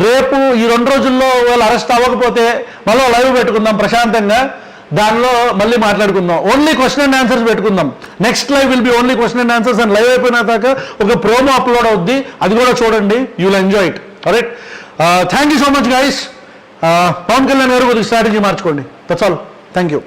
రేపు ఈ 2 రోజుల్లో వాళ్ళు అరెస్ట్ అవ్వకపోతే మళ్ళీ లైవ్ పెట్టుకుందాం ప్రశాంతంగా, దానిలో మళ్ళీ మాట్లాడుకుందాం. ఓన్లీ క్వశ్చన్ అండ్ ఆన్సర్స్ పెట్టుకుందాం. Next live will be only question and answers. And live అయిపోయిన దాకా ఒక ప్రోమో అప్లోడ్ అవుద్ది, అది కూడా చూడండి. You will enjoy it. Right, thank you so much guys. Pavan Kalyan garu కొద్దిగా స్ట్రాటజీ మార్చుకోండి. That's all. Thank you.